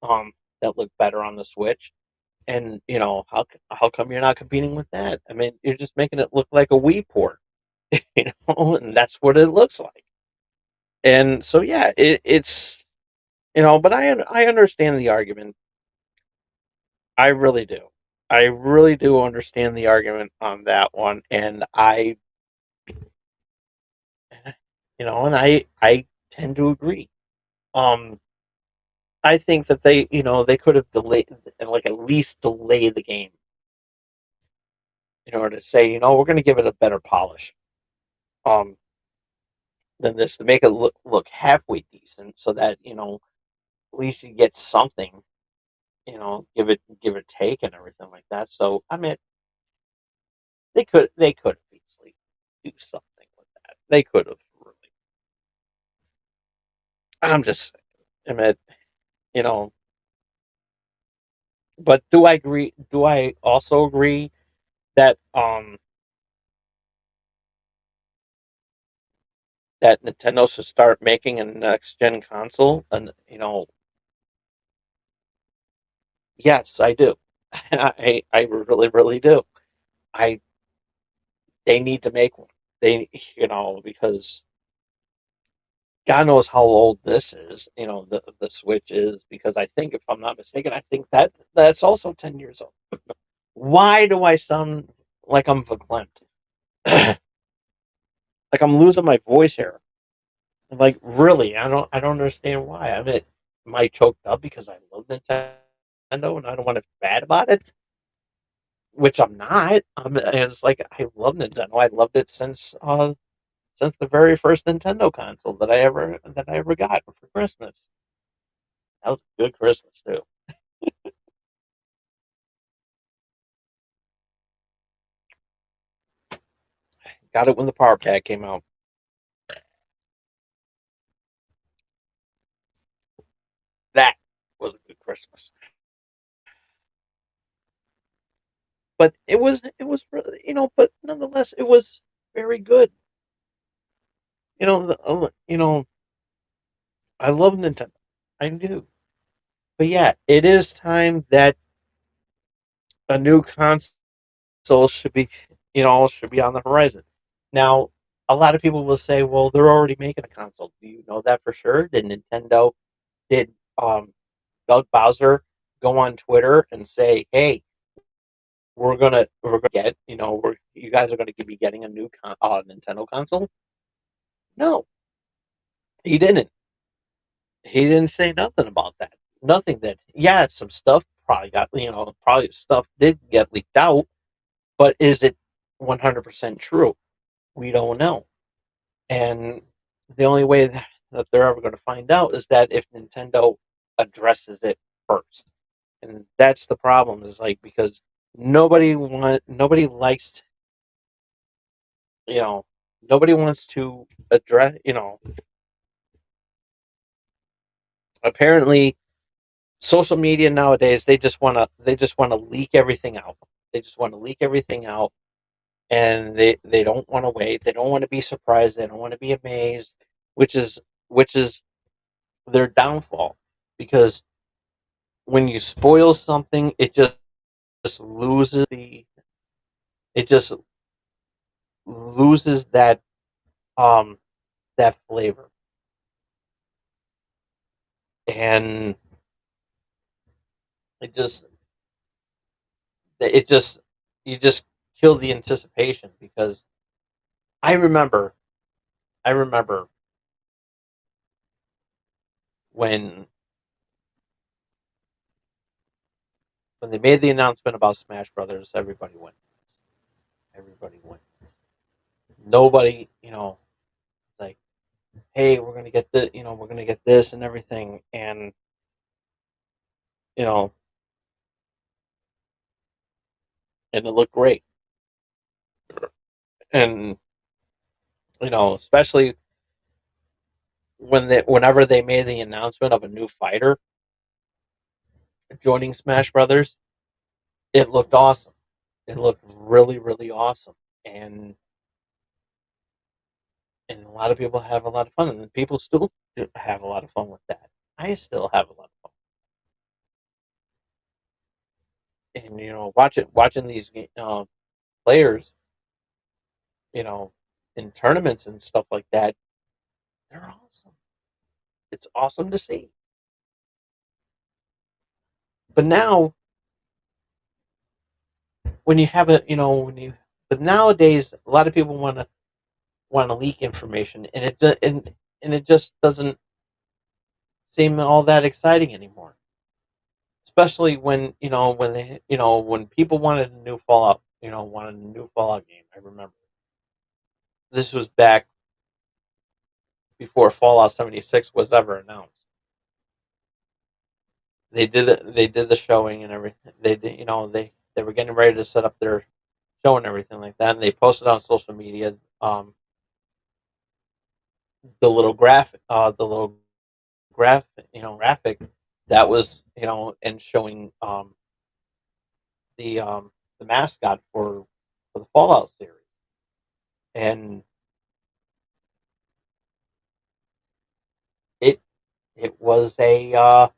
um that look better on the Switch, and how come you're not competing with that? I mean, you're just making it look like a Wii port, and that's what it looks like. And so yeah, it's, but I understand the argument. I really do. I really do understand the argument on that one, and I tend to agree. Um, I think that they could have delayed, like, at least delay the game in order to say, we're going to give it a better polish, um, than this, to make it look halfway decent, so that at least you get something, give it take and everything like that. So I mean, they could easily do something with that. They could have really. I'm just, I mean, you know, but do I agree? Do I also agree that that Nintendo should start making a next gen console? And yes, I do. I really do. I They need to make one. Because God knows how old this is. The Switch is, because I think, if I'm not mistaken, I think that's also 10 years old. Why do I sound like I'm verklempt? Like I'm losing my voice here. Like, really, I don't understand why. I mean, am I choked up because I love Nintendo and I don't want to be bad about it? Which I'm not. It's like, I love Nintendo. I loved it since the very first Nintendo console that I ever got for Christmas. That was a good Christmas too. Got it when the Power Pack came out. That was a good Christmas. But it was really, but nonetheless, it was very good. I love Nintendo. I do. But yeah, it is time that a new console should be on the horizon. Now, a lot of people will say, well, they're already making a console. Do you know that for sure? Did Doug Bowser go on Twitter and say, "Hey, we're gonna you guys are gonna be getting a new Nintendo console"? No, he didn't. He didn't say nothing about that. Nothing. That, yeah, some stuff probably stuff did get leaked out, but is it 100% true? We don't know. And the only way that they're ever going to find out is that if Nintendo addresses it first. And that's the problem, is, like, because nobody likes, you know nobody wants to address, apparently, social media nowadays, they just want to leak everything out. They just want to leak everything out, and they don't want to wait. They don't want to be surprised. They don't want to be amazed, which is their downfall, because when you spoil something, just loses the it just loses that, um that flavor. And it just it just you just kill the anticipation because I remember I remember when when they made the announcement about Smash Brothers, everybody went. Everybody went. Nobody, like, hey, we're gonna get the, we're gonna get this and everything, and you know, and it looked great, and especially whenever they made the announcement of a new fighter joining Smash Brothers, it looked awesome. It looked really, really awesome, and a lot of people have a lot of fun, and people still have a lot of fun with that. I still have a lot of fun, and watching these players, you know, in tournaments and stuff like that, they're awesome. It's awesome to see. But now, when you have a, you know, when you, but nowadays, a lot of people want to leak information, and it just doesn't seem all that exciting anymore. Especially when people wanted a new Fallout, wanted a new Fallout game. I remember this was back before Fallout 76 was ever announced. They did the showing and everything. They did, they were getting ready to set up their show and everything like that, and they posted on social media the little graphic that was and showing the um, the mascot for the Fallout series, and it it was a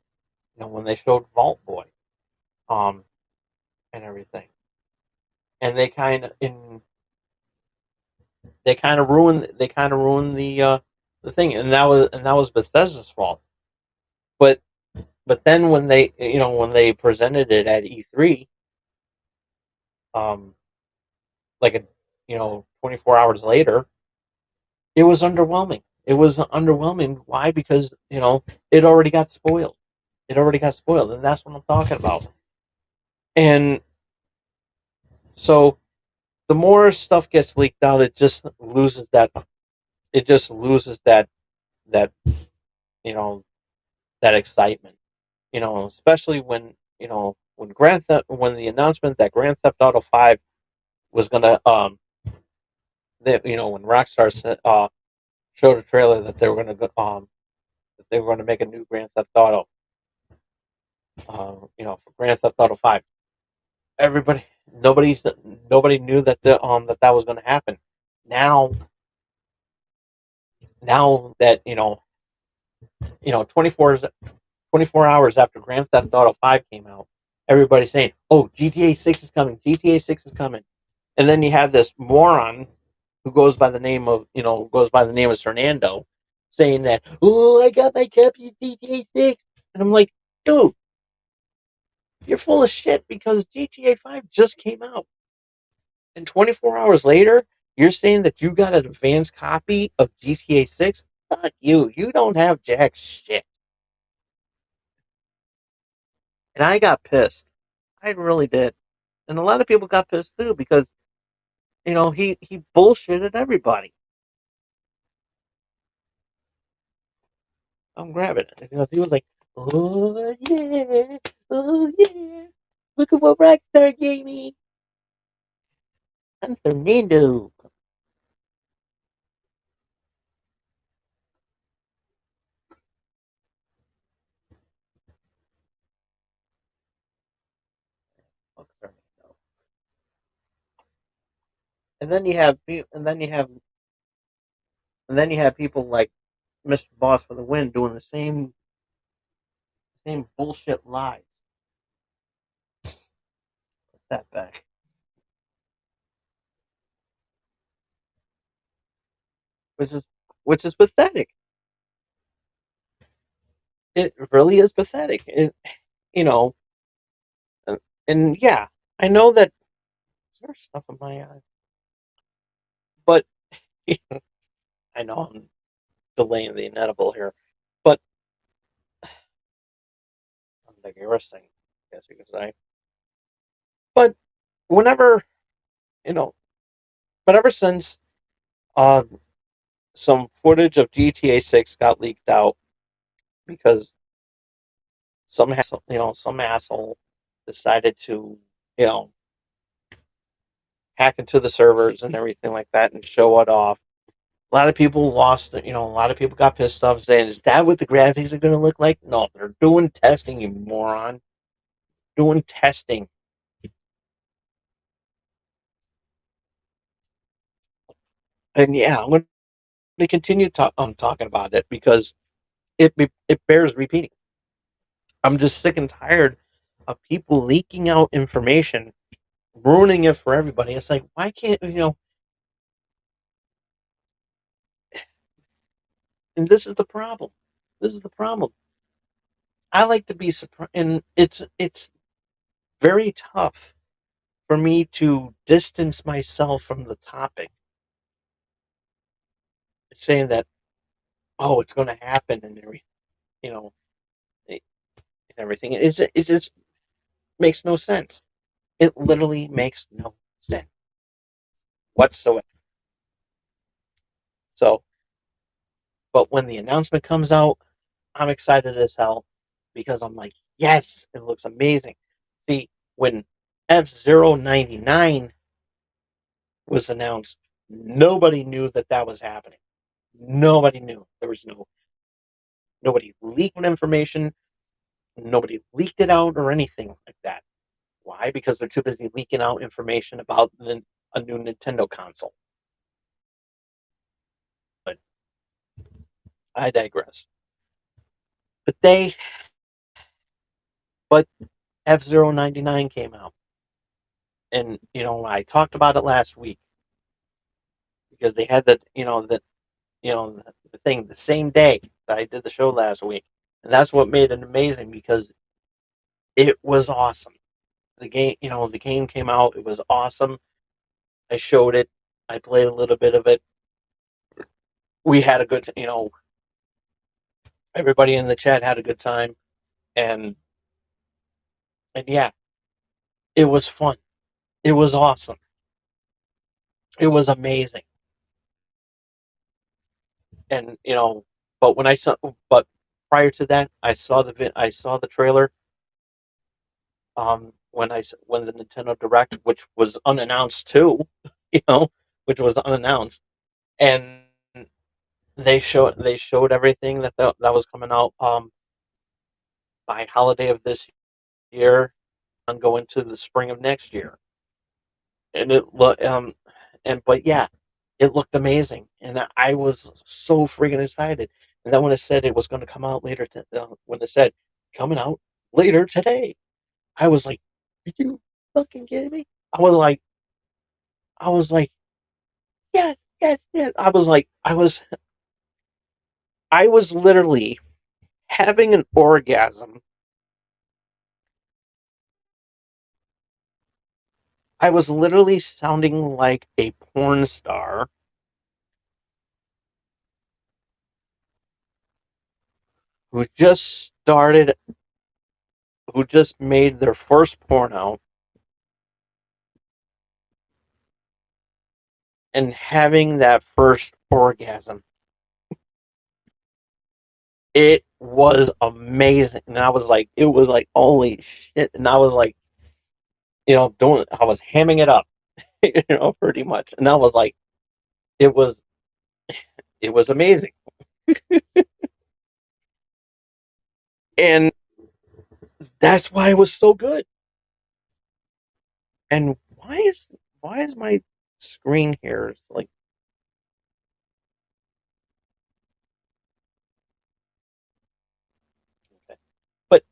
when they showed Vault Boy um and everything, and they kind of ruined the thing, and that was Bethesda's fault. But then when they presented it at E3, um, like 24 hours later, it was underwhelming. It was underwhelming. Why? Because it already got spoiled. It already got spoiled, and that's what I'm talking about. And so the more stuff gets leaked out, it just loses that. It just loses that you know that excitement. Especially when the announcement that Grand Theft Auto 5 was gonna when Rockstar showed a trailer that they were gonna make a new Grand Theft Auto, for Grand Theft Auto 5. Everybody, nobody, nobody knew that was going to happen. Now, that 24 hours after Grand Theft Auto 5 came out, everybody's saying, "Oh, GTA 6 is coming. GTA 6 is coming." And then you have this moron who goes by the name of Fernando, saying that, "Oh, I got my copy of GTA 6," and I'm like, dude, you're full of shit because GTA 5 just came out. And 24 hours later, you're saying that you got an advanced copy of GTA 6? Fuck you. You don't have jack shit. And I got pissed. I really did. And a lot of people got pissed too because, he bullshitted everybody. I'm grabbing it. Because he was like, "Oh, yeah. Oh, yeah. Look at what Rockstar gave me. I'm Fernando." Fuck Fernando. And then you have, people like Mr. Boss for the Win doing the same bullshit lies. Put that back. Which is which is pathetic. It really is pathetic. You know, and yeah, I know that there's stuff in my eye, but I know I'm delaying the inedible here, but I'm digressing, I guess you could say. But whenever, you know, but ever since uh, some footage of GTA 6 got leaked out because some asshole decided to, you know, hack into the servers and everything like that and show it off. A lot of people lost, a lot of people got pissed off saying, is that what the graphics are going to look like? No, they're doing testing, you moron. Doing testing. And yeah, I'm going to continue talking about it because it bears repeating. I'm just sick and tired of people leaking out information, ruining it for everybody. It's like, why can't, and this is the problem. This is the problem. I like to be surprised, and it's very tough for me to distance myself from the topic, saying that, oh, it's going to happen and you know, and everything. It just makes no sense. It literally makes no sense whatsoever. So, but when the announcement comes out, I'm excited as hell because I'm like, yes, it looks amazing. See, when F-099 was announced, nobody knew that that was happening. Nobody knew. There was nobody leaked information. Nobody leaked it out or anything like that. Why? Because they're too busy leaking out information about a new Nintendo console. But I digress. But but F-099 came out, and I talked about it last week because they had the thing the same day that I did the show last week, and that's what made it amazing because it was awesome. The game came out. It was awesome. I showed it. I played a little bit of it. We had a good, everybody in the chat had a good time, and yeah, it was fun. It was awesome. It was amazing. And but prior to that, I saw the trailer. When the Nintendo Direct, which was unannounced too, you know, which was unannounced, and they showed everything that was coming out by holiday of this year and go into the spring of next year. And but yeah, it looked amazing, and I was so freaking excited. And then when it said it was going to come out later, when it said coming out later today, I was like, "Did you fucking kidding me?" I was like, yes, yes, yes. I was literally having an orgasm. I was literally sounding like a porn star who just started, who just made their first porno and having that first orgasm. It was amazing. And it was like, holy shit. And I was like, I was hamming it up, pretty much. And I was like, it was, it was amazing. And that's why it was so good. And why is my screen here like, but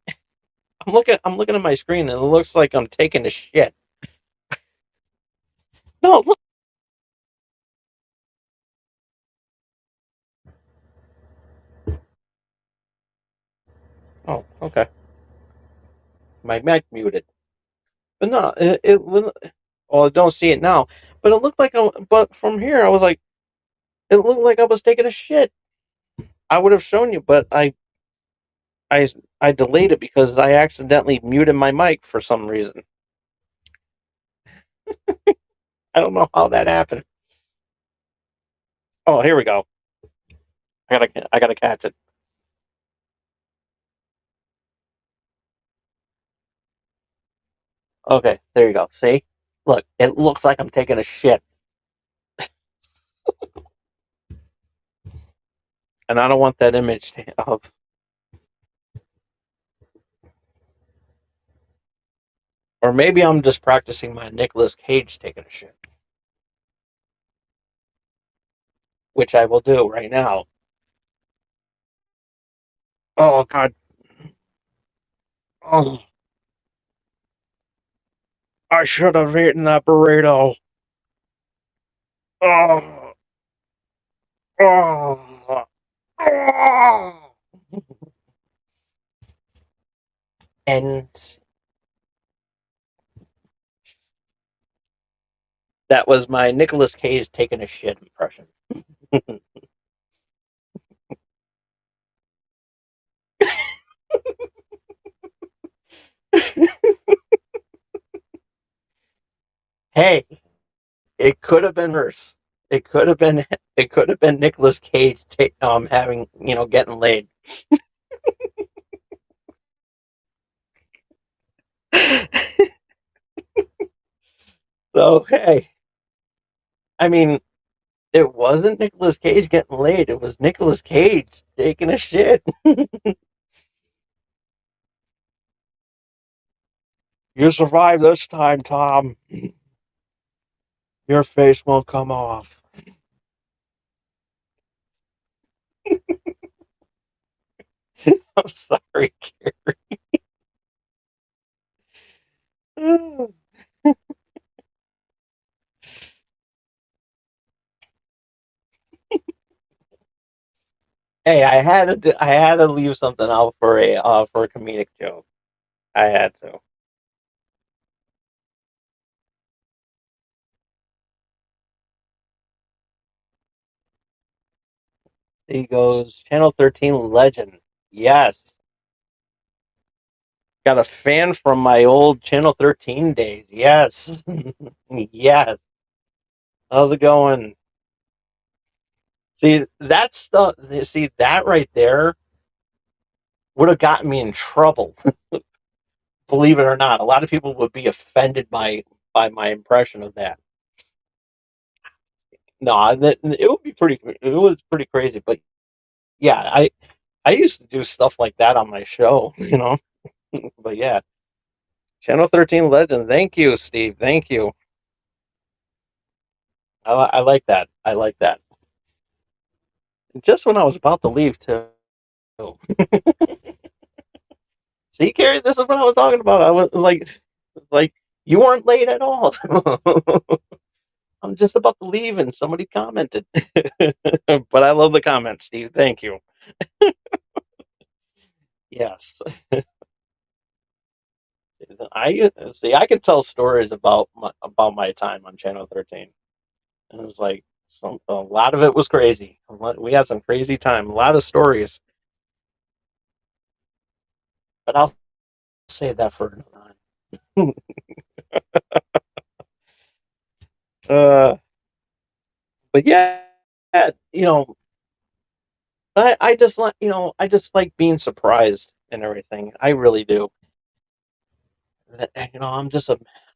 I'm looking at my screen and it looks like I'm taking a shit. No, look, Oh, okay. My mic muted. But no, well, I don't see it now. But it looked like but from here, I was like, it looked like I was taking a shit. I would have shown you, but I, I delayed it because I accidentally muted my mic for some reason. I don't know how that happened. Oh, here we go. I gotta catch it. Okay, there you go. See, look, it looks like I'm taking a shit, and I don't want that image of. Or maybe I'm just practicing my Nicolas Cage taking a shit, which I will do right now. Oh God. Oh, I should have eaten that burrito. Oh, oh, oh. And that was my Nicolas Cage taking a shit impression. Hey, it could have been worse. It could have been. It could have been Nicolas Cage having getting laid. So hey, I mean, it wasn't Nicolas Cage getting laid. It was Nicolas Cage taking a shit. You survived this time, Tom. Your face won't come off. I'm sorry, Gary. Hey, I had to leave something out for a comedic joke. I had to. He goes, Channel 13 legend. Yes. Got a fan from my old Channel 13 days. Yes. Yes. How's it going? See, that stuff, see, that right there would have gotten me in trouble. Believe it or not. A lot of people would be offended by my impression of that. No, it would be pretty, it was pretty crazy. But yeah, I used to do stuff like that on my show, But yeah, Channel 13 legend. Thank you, Steve. Thank you. I like that. I like that. Just when I was about to leave, too. See, Carrie, this is what I was talking about. I was like you weren't late at all. I'm just about to leave, and somebody commented. But I love the comment, Steve. Thank you. Yes, I see. I can tell stories about my time on Channel 13. And it's like a lot of it was crazy. We had some crazy time, a lot of stories, but I'll save that for another time. uh, but yeah, you know, I just like being surprised and everything. I really do. I'm just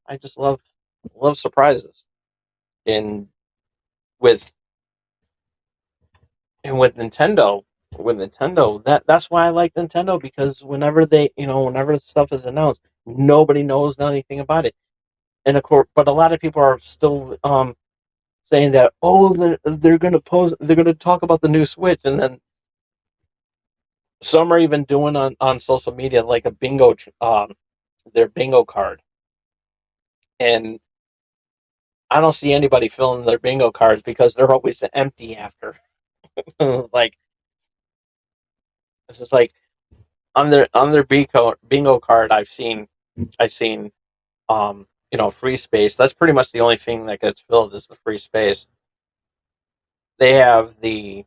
I just love surprises. And with with Nintendo, that's why I like Nintendo, because whenever stuff is announced, nobody knows anything about it. And of course, but a lot of people are still saying that, oh, they're going to talk about the new Switch, and then some are even doing on social media like a their bingo card, and I don't see anybody filling their bingo cards because they're always empty after. Like, it's just like, on their bingo card. I've seen free space. That's pretty much the only thing that gets filled is the free space. They have they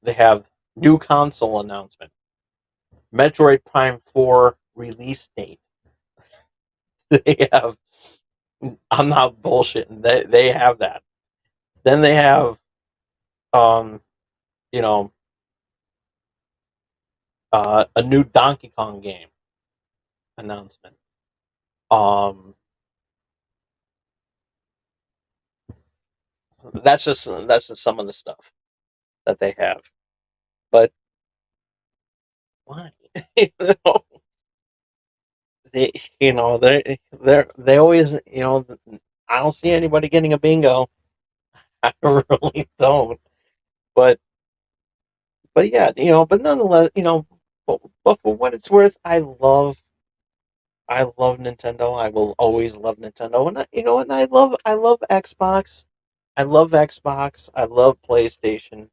have new console announcement, Metroid Prime 4 release date. They have. I'm not bullshitting. They have that. Then they have um you know a new Donkey Kong game announcement. Um, that's just some of the stuff that they have. But why? you know, they they always I don't see anybody getting a bingo. I really don't. But yeah, but nonetheless, but for what it's worth, I love Nintendo. I will always love Nintendo, and and I love Xbox. I love Xbox. I love PlayStation.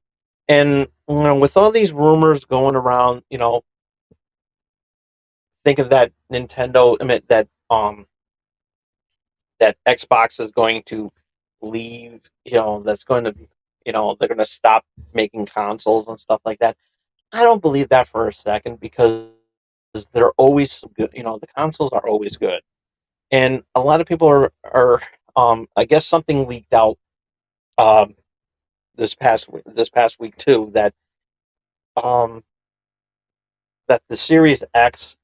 And with all these rumors going around, thinking that that Xbox is going to leave, that's going to, they're going to stop making consoles and stuff like that. I don't believe that for a second because they're always good. The consoles are always good, and a lot of people are I guess something leaked out um, this past week too um, that the Series X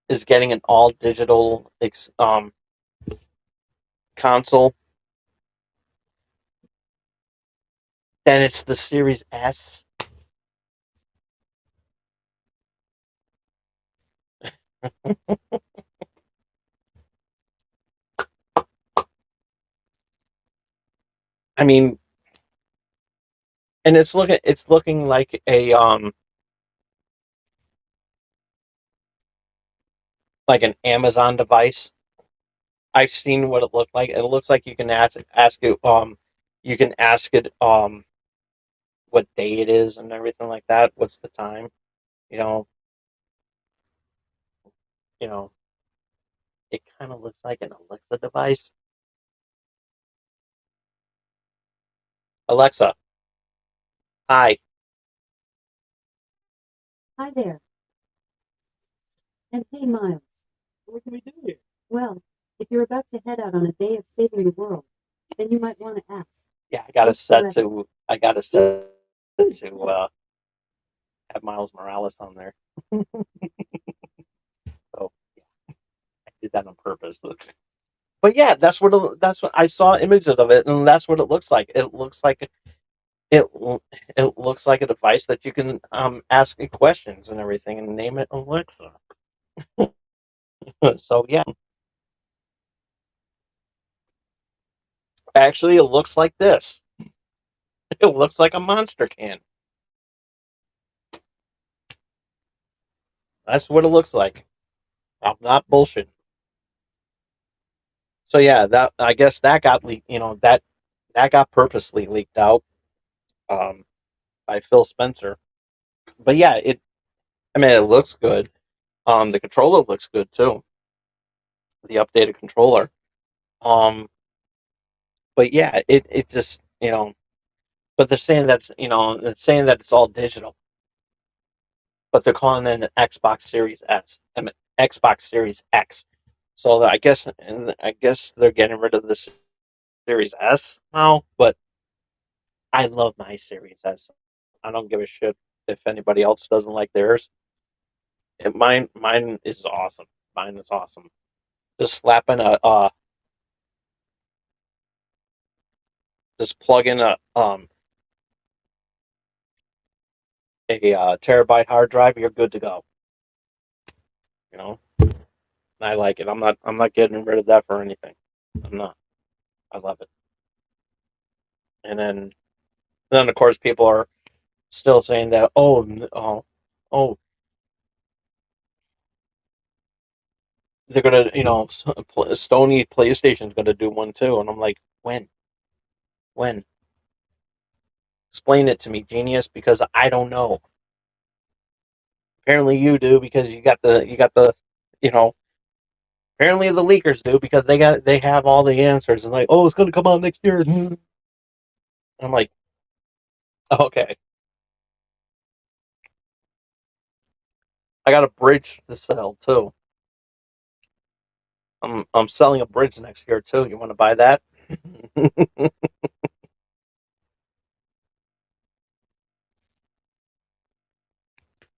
is getting an all digital console, then it's the Series S. I mean, and it's looking like an Amazon device. I've seen what it looked like. It looks like you can ask it what day it is and everything like that. What's the time? You know, you know, it kind of looks like an Alexa device. Alexa, hi. Hi there. And hey, Miles. What can we do here? Well, if you're about to head out on a day of saving the world, then you might want to ask, Yeah, I got it what's the set weather? to. I got it set to have Miles Morales on there. So I did that on purpose. But yeah, that's what I saw images of it, and that's what it looks like. It it looks like a device that you can ask it questions and everything, and name it Alexa. So yeah, actually, it looks like this. It looks like a monster can. That's what it looks like. I'm not bullshit. So yeah, that I guess that got leaked. That got purposely leaked out um, by Phil Spencer. But yeah, I mean, it looks good. The controller looks good too. The updated controller. Um, but yeah, it just but they're saying that it's all digital, but they're calling it an Xbox Series S, I mean, Xbox Series X. So I guess they're getting rid of the Series S now. But I love my Series S. I don't give a shit if anybody else doesn't like theirs. Mine is awesome. Mine is awesome. Just slapping just plug in a terabyte hard drive, you're good to go. You know, and I like it. I'm not getting rid of that for anything. I'm not. I love it. And then of course people are still saying that oh they're gonna Sony PlayStation's gonna do one too, and I'm like, when explain it to me, genius, because I don't know. Apparently you do because you got the you know apparently the leakers do because they have all the answers and like, oh, it's going to come out next year. I'm like, okay, I got a bridge to sell too. I'm selling a bridge next year too. You want to buy that?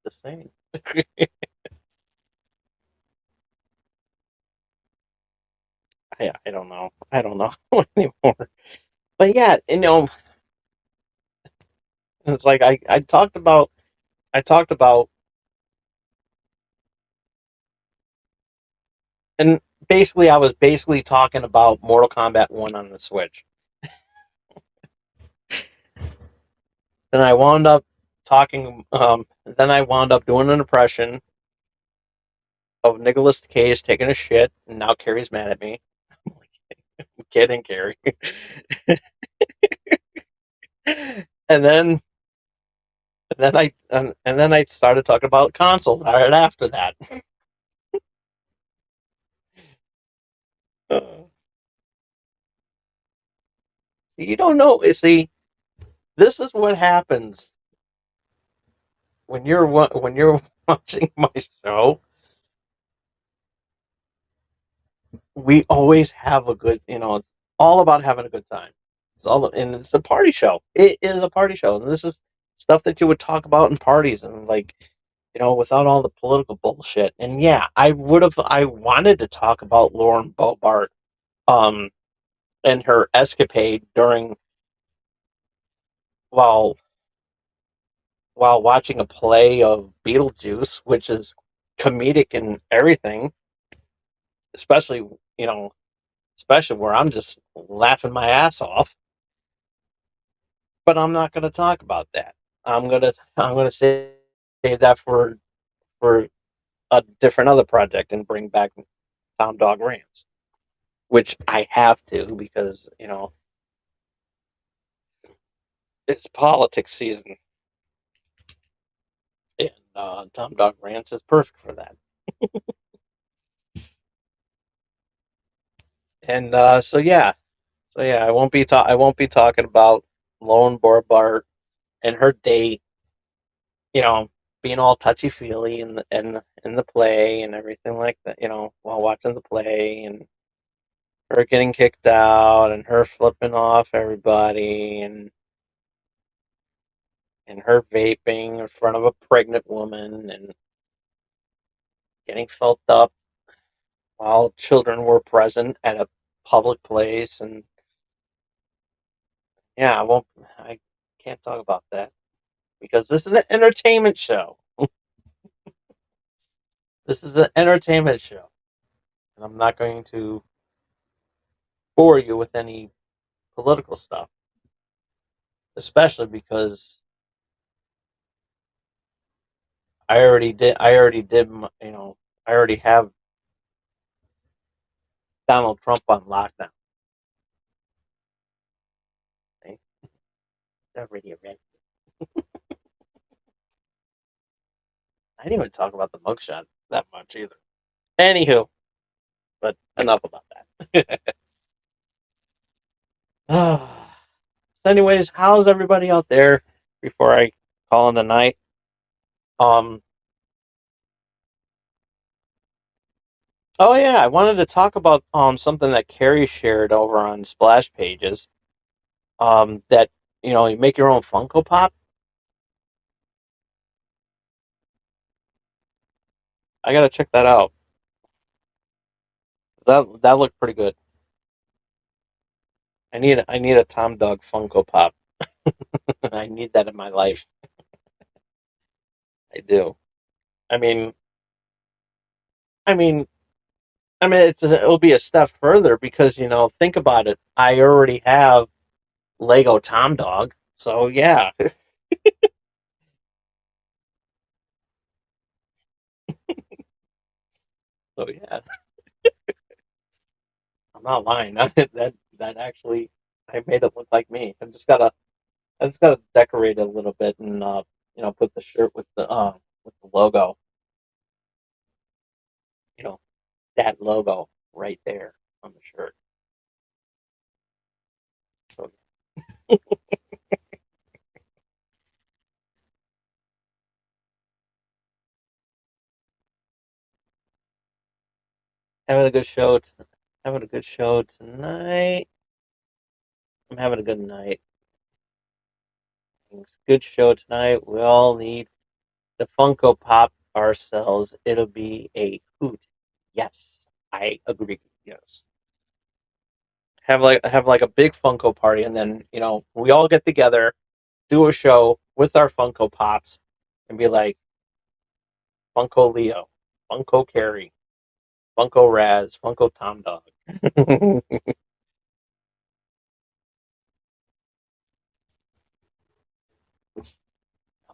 The same. I don't know. I don't know anymore. But yeah, it's like I talked about and basically I was basically talking about Mortal Kombat 1 on the Switch. Then I wound up then I wound up doing an impression of Nicolas Cage taking a shit, and now Carrie's mad at me. I'm like, I'm kidding, Carrie. and then and then I started talking about consoles right after that. Uh, you don't know. See, this is what happens when you're watching my show. We always have a good. It's all about having a good time. And it's a party show. It is a party show, and this is stuff that you would talk about in parties, and like, without all the political bullshit. And yeah, I wanted to talk about Lauren Bobart, um, and her escapade during while while watching a play of Beetlejuice, which is comedic and everything, especially you know, especially where I'm just laughing my ass off. But I'm not going to talk about that. I'm gonna save that for a different other project and bring back Tom Dog Rants, which I have to because it's politics season, and Tom Dog Rants is perfect for that. And so yeah, I won't be talking about Lone Bart and her date, you know, being all touchy feely in the play and everything like that, while watching the play and her getting kicked out and her flipping off everybody and her vaping in front of a pregnant woman and getting felt up while children were present at a public place. And yeah, I can't talk about that because this is an entertainment show. This is an entertainment show, and I'm not going to bore you with any political stuff, especially because I already have Donald Trump on lockdown. Okay? It's already a red. I didn't even talk about the mugshot that much either. Anywho, but enough about that. Anyways, how's everybody out there before I call in the night? Um, oh yeah, I wanted to talk about something that Carrie shared over on Splash Pages. That you make your own Funko Pop. I gotta check that out. That looked pretty good. I need a Tom Dog Funko Pop. I need that in my life. I do. I mean, I mean, it'll be a step further because think about it. I already have Lego Tom Dog, so yeah. So yeah, I'm not lying. That actually, I made it look like me. I just gotta decorate it a little bit and put the shirt with the logo. that logo right there on the shirt. So having a good show. Having a good show tonight. I'm having a good night. Good show tonight. We all need the Funko Pop ourselves. It'll be a hoot. Yes, I agree. Yes. Have like a big Funko party, and then we all get together, do a show with our Funko Pops, and be like Funko Leo, Funko Carrie, Funko Raz, Funko Tom Dog. That'll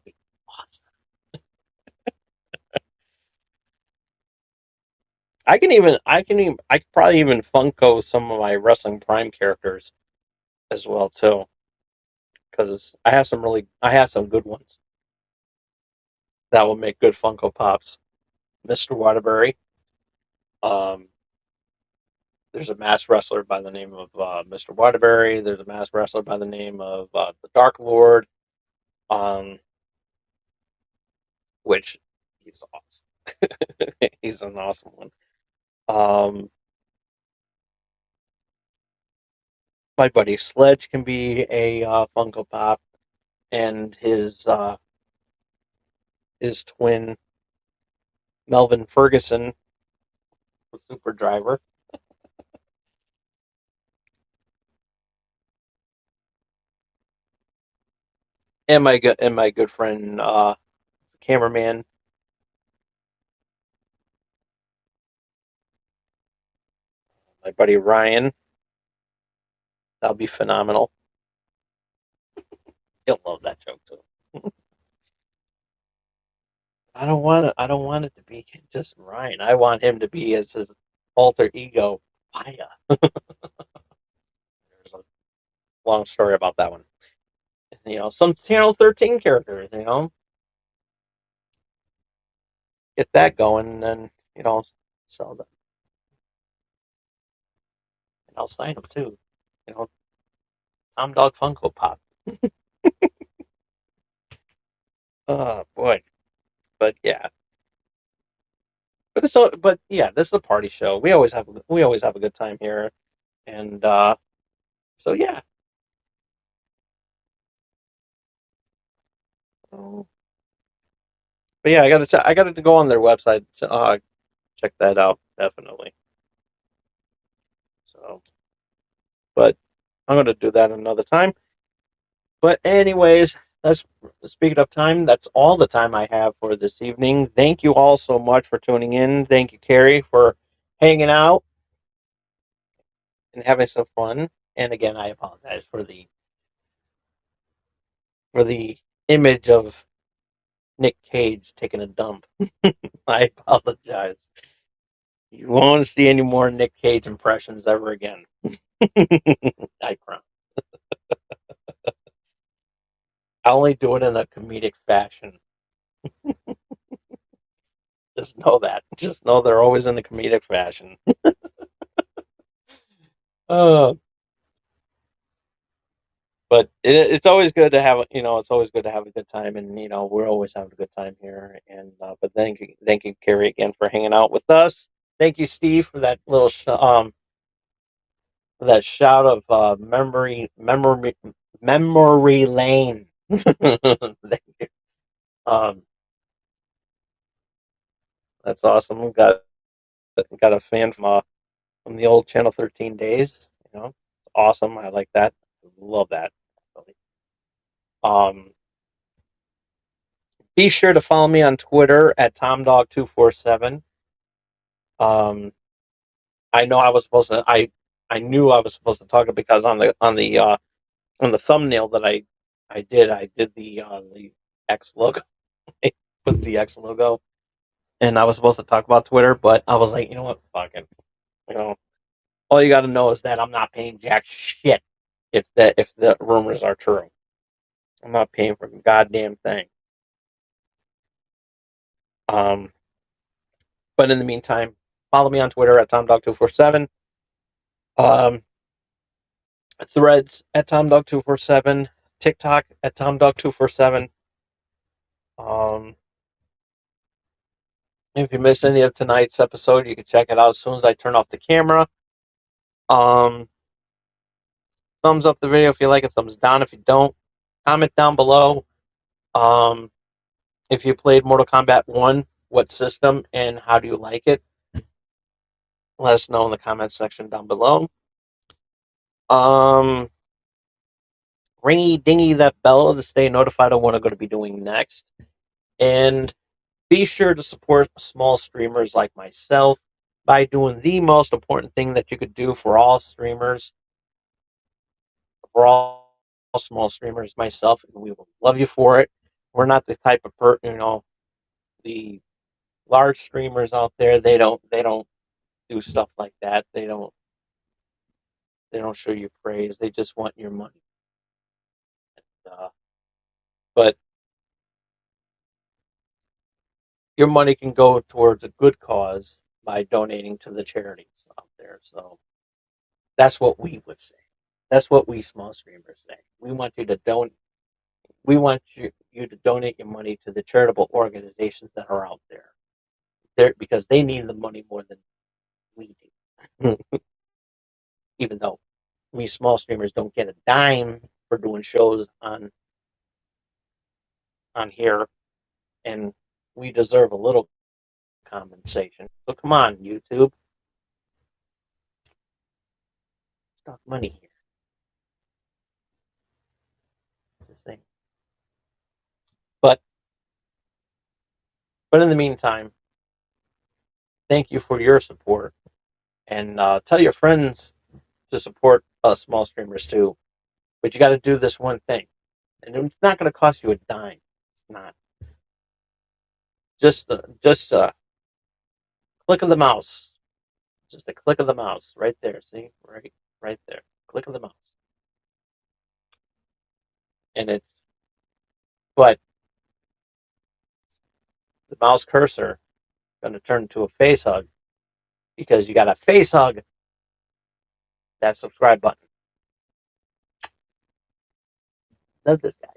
be awesome. I could probably even Funko some of my Wrestling Prime characters as well too, because I have some good ones that will make good Funko Pops. Mr. Waterbury. Um, there's a mass wrestler by the name of Mr. Waterbury. There's a mass wrestler by the name of the Dark Lord, um, which he's awesome. He's an awesome one. Um, my buddy Sledge can be a Funko Pop, and his twin Melvin Ferguson, the Super Driver, and my good friend cameraman, my buddy Ryan. That'll be phenomenal. He'll love that joke too. I don't want it to be just Ryan. I want him to be as his alter ego, Maya. There's a long story about that one. Some Channel 13 characters. Get that going, and then sell them. And I'll sign them too. You know, Tom Dog Funko Pop. Oh boy, but yeah, but yeah, this is a party show. We always have a good time here, and so yeah. So, but yeah, I got to go on their website. Check that out definitely. So, but I'm going to do that another time. But anyways, that's speaking of time. That's all the time I have for this evening. Thank you all so much for tuning in. Thank you, Carrie, for hanging out and having some fun. And again, I apologize for the image of Nick Cage taking a dump. I apologize. You won't see any more Nick Cage impressions ever again. I promise. I only do it in a comedic fashion. Just know that. Just know they're always in a comedic fashion. Uh, but it's always good to have it's always good to have a good time, and we're always having a good time here. And but thank you, Carrie, again for hanging out with us. Thank you, Steve, for that little for that shout of memory lane. Thank you. Um, that's awesome. Got a fan from the old Channel 13 days. It's awesome. I like that. Love that. Um, be sure to follow me on Twitter at TomDog247. Um, I know I was supposed to. I knew I was supposed to talk it because on the thumbnail that I did the X logo. I put the X logo, and I was supposed to talk about Twitter, but I was like, you know what, fuck it. You know, all you got to know is that I'm not paying jack shit if the rumors are true. I'm not paying for a goddamn thing. Um, but in the meantime, Follow me on Twitter at TomDog247. Um, Threads at TomDog247. TikTok at TomDog247. Um, if you missed any of tonight's episode, you can check it out as soon as I turn off the camera. Um, Thumbs up the video if you like it. Thumbs down if you don't. Comment down below. Um, if you played Mortal Kombat 1, what system and how do you like it? Let us know in the comment section down below. Ringy dingy that bell to stay notified of what I'm going to be doing next. And be sure to support small streamers like myself by doing the most important thing that you could do for all streamers, for all small streamers, myself, and we will love you for it. We're not the type of the large streamers out there. They don't do stuff like that. They don't show you praise. They just want your money. But your money can go towards a good cause by donating to the charities out there. So that's what we would say. That's what we small streamers say. We want you to don't. We want you to donate your money to the charitable organizations that are out there. Because they need the money more than we do. Even though we small streamers don't get a dime for doing shows on here, and we deserve a little compensation. So come on, YouTube, talk money here. This thing. But in the meantime, thank you for your support, and tell your friends to support us small streamers too. But you got to do this one thing, and it's not going to cost you a dime. It's not. Just click of the mouse. Just a click of the mouse right there. See, right there. Click of the mouse, and but the mouse cursor is going to turn into a face hug because you got a face hug that subscribe button. Love this guy.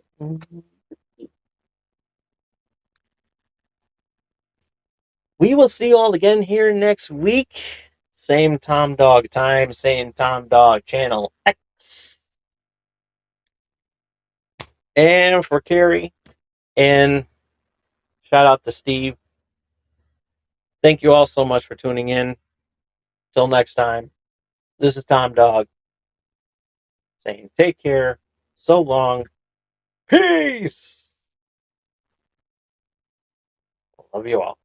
We will see you all again here next week. Same Tom Dog time, same Tom Dog channel X. And for Carrie, and shout out to Steve. Thank you all so much for tuning in. Till next time, this is Tom Dog saying take care, so long, peace. Love you all.